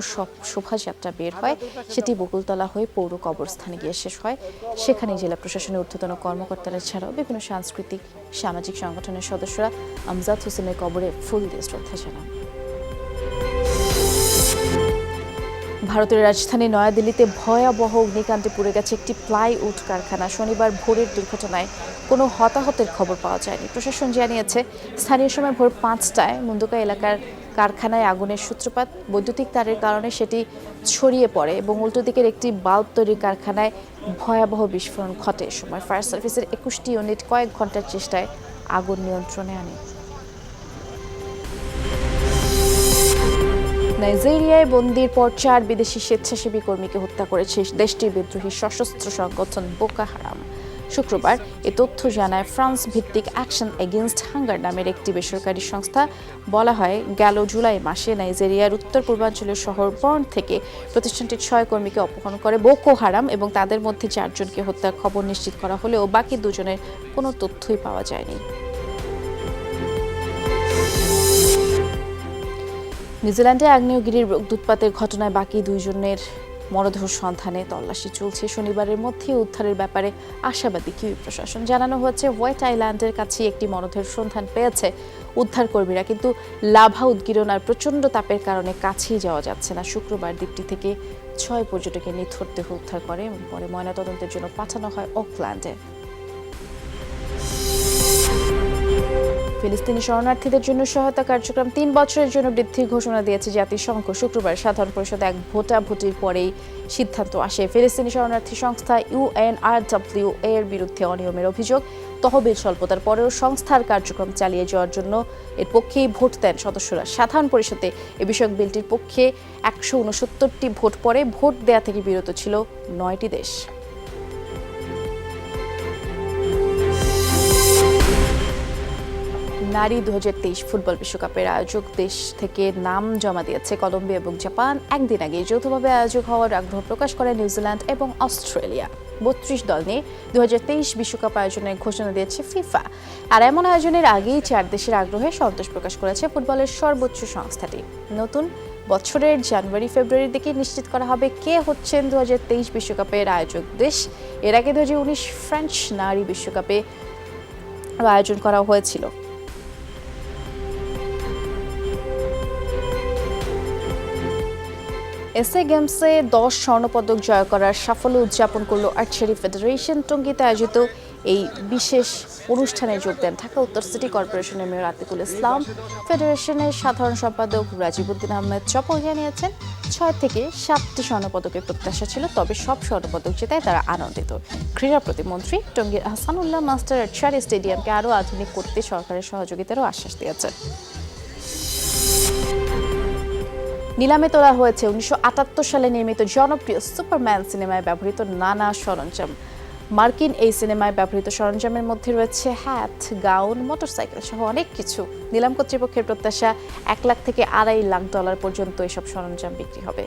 Speaker 1: শোভাযাত্রা বের হয়। সেটি বকুলতলা হয়ে পৌর কবরস্থানে গিয়ে শেষ হয়। সেখানে জেলা প্রশাসনের ঊর্ধ্বতন কর্মকর্তারা ছাড়াও বিভিন্ন সাংস্কৃতিক সামাজিক সংগঠনের সদস্যরা আমজাদ হোসেনের কবরে ফুল দিয়ে শ্রদ্ধা জানান। ভারতের রাজধানী নয়াদিল্লিতে ভয়াবহ অগ্নিকাণ্ডে পুড়ে গেছে একটি প্লাইউড কারখানা। শনিবার ভোরের দুর্ঘটনায় কোনো হতাহতের খবর পাওয়া যায়নি। প্রশাসন জানিয়েছে স্থানীয় সময় ভোর 5টায় মুন্দুকা এলাকার কারখানায় আগুনের সূত্রপাত। বৈদ্যুতিক তারের কারণে সেটি ছড়িয়ে পড়ে এবং উল্টো দিকের একটি বাল্ব তৈরির কারখানায় ভয়াবহ বিস্ফোরণ ঘটে। সময় ফায়ার সার্ভিসের 21টি ইউনিট কয়েক ঘন্টার চেষ্টায় আগুন নিয়ন্ত্রণে আনে। নাইজেরিয়ায় বন্দির পর 4 বিদেশি স্বেচ্ছাসেবী কর্মীকে হত্যা করেছে দেশটির বিদ্রোহী সশস্ত্র সংগঠন বোকো হারাম। শুক্রবার এ তথ্য জানায় ফ্রান্স ভিত্তিক অ্যাকশন এগেইনস্ট হাঙ্গার নামের একটি বেসরকারি সংস্থা। বলা হয়, গেল জুলাই মাসে নাইজেরিয়ার উত্তর পূর্বাঞ্চলের শহর বর্ন থেকে প্রতিষ্ঠানটির 6 কর্মীকে অপহরণ করে বোকো হারাম এবং তাদের মধ্যে 4 জনকে হত্যার খবর নিশ্চিত করা হলেও বাকি 2 জনের কোনো তথ্যই পাওয়া যায়নি। নিউজিল্যান্ডে আগ্নেয়গিরির অগ্ন্যুৎপাতের ঘটনায় বাকি 2 জনের মরদেহ সন্ধানে তল্লাশি চলছে। শনিবারের মধ্যে উদ্ধারের ব্যাপারে আশাবাদী কিউই প্রশাসন। জানানো হয়েছে হোয়াইট আইল্যান্ডের কাছে একটি মরদেহের সন্ধান পেয়েছে উদ্ধার কর্মীরা, কিন্তু লাভা উদ্গীরণ আর প্রচণ্ড তাপের কারণে কাছেই যাওয়া যাচ্ছে না। শুক্রবার দ্বীপটি থেকে 6 পর্যটকের নিথর দেহ উদ্ধার করে এবং পরে ময়নাতদন্তের জন্য পাঠানো হয় অকল্যান্ডে। ফিলিস্তিনি শরণার্থীদের জন্য সহায়তা কার্যক্রম 3 বছরের জন্য বৃদ্ধির ঘোষণা দিয়েছে জাতিসংঘ। শুক্রবার সাধারণ পরিষদে এক ভোটাভুটির পরেই সিদ্ধান্ত আসে। ফিলিস্তিনি শরণার্থী সংস্থা UNRWA এর বিরুদ্ধে অনিয়মের অভিযোগ, তহবিল স্বল্পতার পরেও সংস্থার কার্যক্রম চালিয়ে যাওয়ার জন্য এর পক্ষেই ভোট দেন সদস্যরা। সাধারণ পরিষদে এ বিষয়ক বিলটির পক্ষে 169টি ভোট পড়ে। ভোট দেয়া থেকে বিরত ছিল 9টি দেশ। নারী 2023 ফুটবল বিশ্বকাপের আয়োজক দেশ থেকে নাম জমা দিয়েছে কলম্বিয়া এবং জাপান। একদিন আগে যৌথভাবে আয়োজক হওয়ার আগ্রহ প্রকাশ করে নিউজিল্যান্ড এবং অস্ট্রেলিয়া। 32 দল নিয়ে 2023 বিশ্বকাপ আয়োজনের ঘোষণা দিয়েছে ফিফা। আর এমন আয়োজনের আগেই 4 দেশের আগ্রহে সন্তোষ প্রকাশ করেছে ফুটবলের সর্বোচ্চ সংস্থাটি। নতুন বছরের জানুয়ারি-ফেব্রুয়ারির দিকে নিশ্চিত করা হবে কে হচ্ছেন 2023 বিশ্বকাপের আয়োজক দেশ। এর আগে 2019 ফ্রেঞ্চ নারী বিশ্বকাপে আয়োজন করা হয়েছিল। এসএ গেমসে 10 স্বর্ণপদক জয় করার সাফল্য উদযাপন করল আর্চারি ফেডারেশন। টঙ্গীতে আয়োজিত এই বিশেষ অনুষ্ঠানে যোগ দেন ঢাকা উত্তর সিটি কর্পোরেশনের মেয়র আতিকুল ইসলাম। ফেডারেশনের সাধারণ সম্পাদক রাজিবউদ্দিন আহমেদ চপল জানিয়েছেন, 6 থেকে 7টি স্বর্ণপদকের প্রত্যাশা ছিল, তবে সব স্বর্ণপদক জেতায় তারা আনন্দিত। ক্রীড়া প্রতিমন্ত্রী টঙ্গীর আহসানুল্লাহ মাস্টার আর্চারি স্টেডিয়ামকে আরও আধুনিক করতে সরকারের সহযোগিতারও আশ্বাস দিয়েছেন। নিলামে তোলা হয়েছে 1978 সালে নির্মিত জনপ্রিয় সুপারম্যান সিনেমায় ব্যবহৃত নানা সরঞ্জাম। মার্কিন এই সিনেমায় ব্যবহৃত সরঞ্জামের মধ্যে রয়েছে হ্যাট, গাউন, মোটরসাইকেল সহ অনেক কিছু। নিলাম কর্তৃপক্ষের প্রত্যাশা $1 লাখ থেকে $2.5 লাখ পর্যন্ত এসব সরঞ্জাম বিক্রি হবে।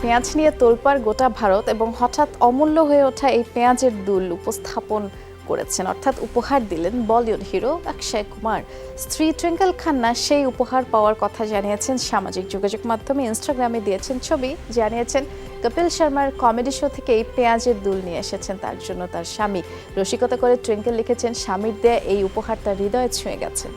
Speaker 1: পেঁয়াজ নিয়ে তোলপাড় গোটা ভারত এবং হঠাৎ অমূল্য হয়ে ওঠা এই পেঁয়াজের দুল উপস্থাপন করেছেন, অর্থাৎ উপহার দিলেন বলিউড হিরো অক্ষয় কুমার। স্ত্রী টুইঙ্কেল খান্না সেই উপহার পাওয়ার কথা জানিয়েছেন সামাজিক যোগাযোগ মাধ্যমে। ইনস্টাগ্রামে দিয়েছেন ছবি, জানিয়েছেন কপিল শর্মার কমেডি শো থেকে এই পেঁয়াজের দুল নিয়ে এসেছেন তার জন্য তার স্বামী। রসিকতা করে টুইঙ্কেল লিখেছেন, স্বামীর দেয়া এই উপহার তার হৃদয়ে ছুঁয়ে গেছে।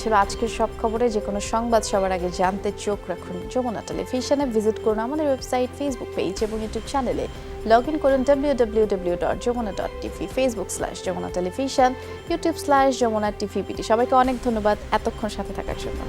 Speaker 1: ছিল আজকের সব খবরে। যে কোনো সংবাদ সবার আগে জানতে চোখ রাখুন যমুনা টেলিভিশনে। ভিজিট করুন আমাদের ওয়েবসাইট, ফেসবুক পেজ এবং ইউটিউব চ্যানেলে। লগ ইন করুন www.jamuna.tv, Facebook/যমুনা টেলিভিশন, YouTube/যমুনা টিভি। সবাইকে অনেক ধন্যবাদ এতক্ষণ সাথে থাকার জন্য।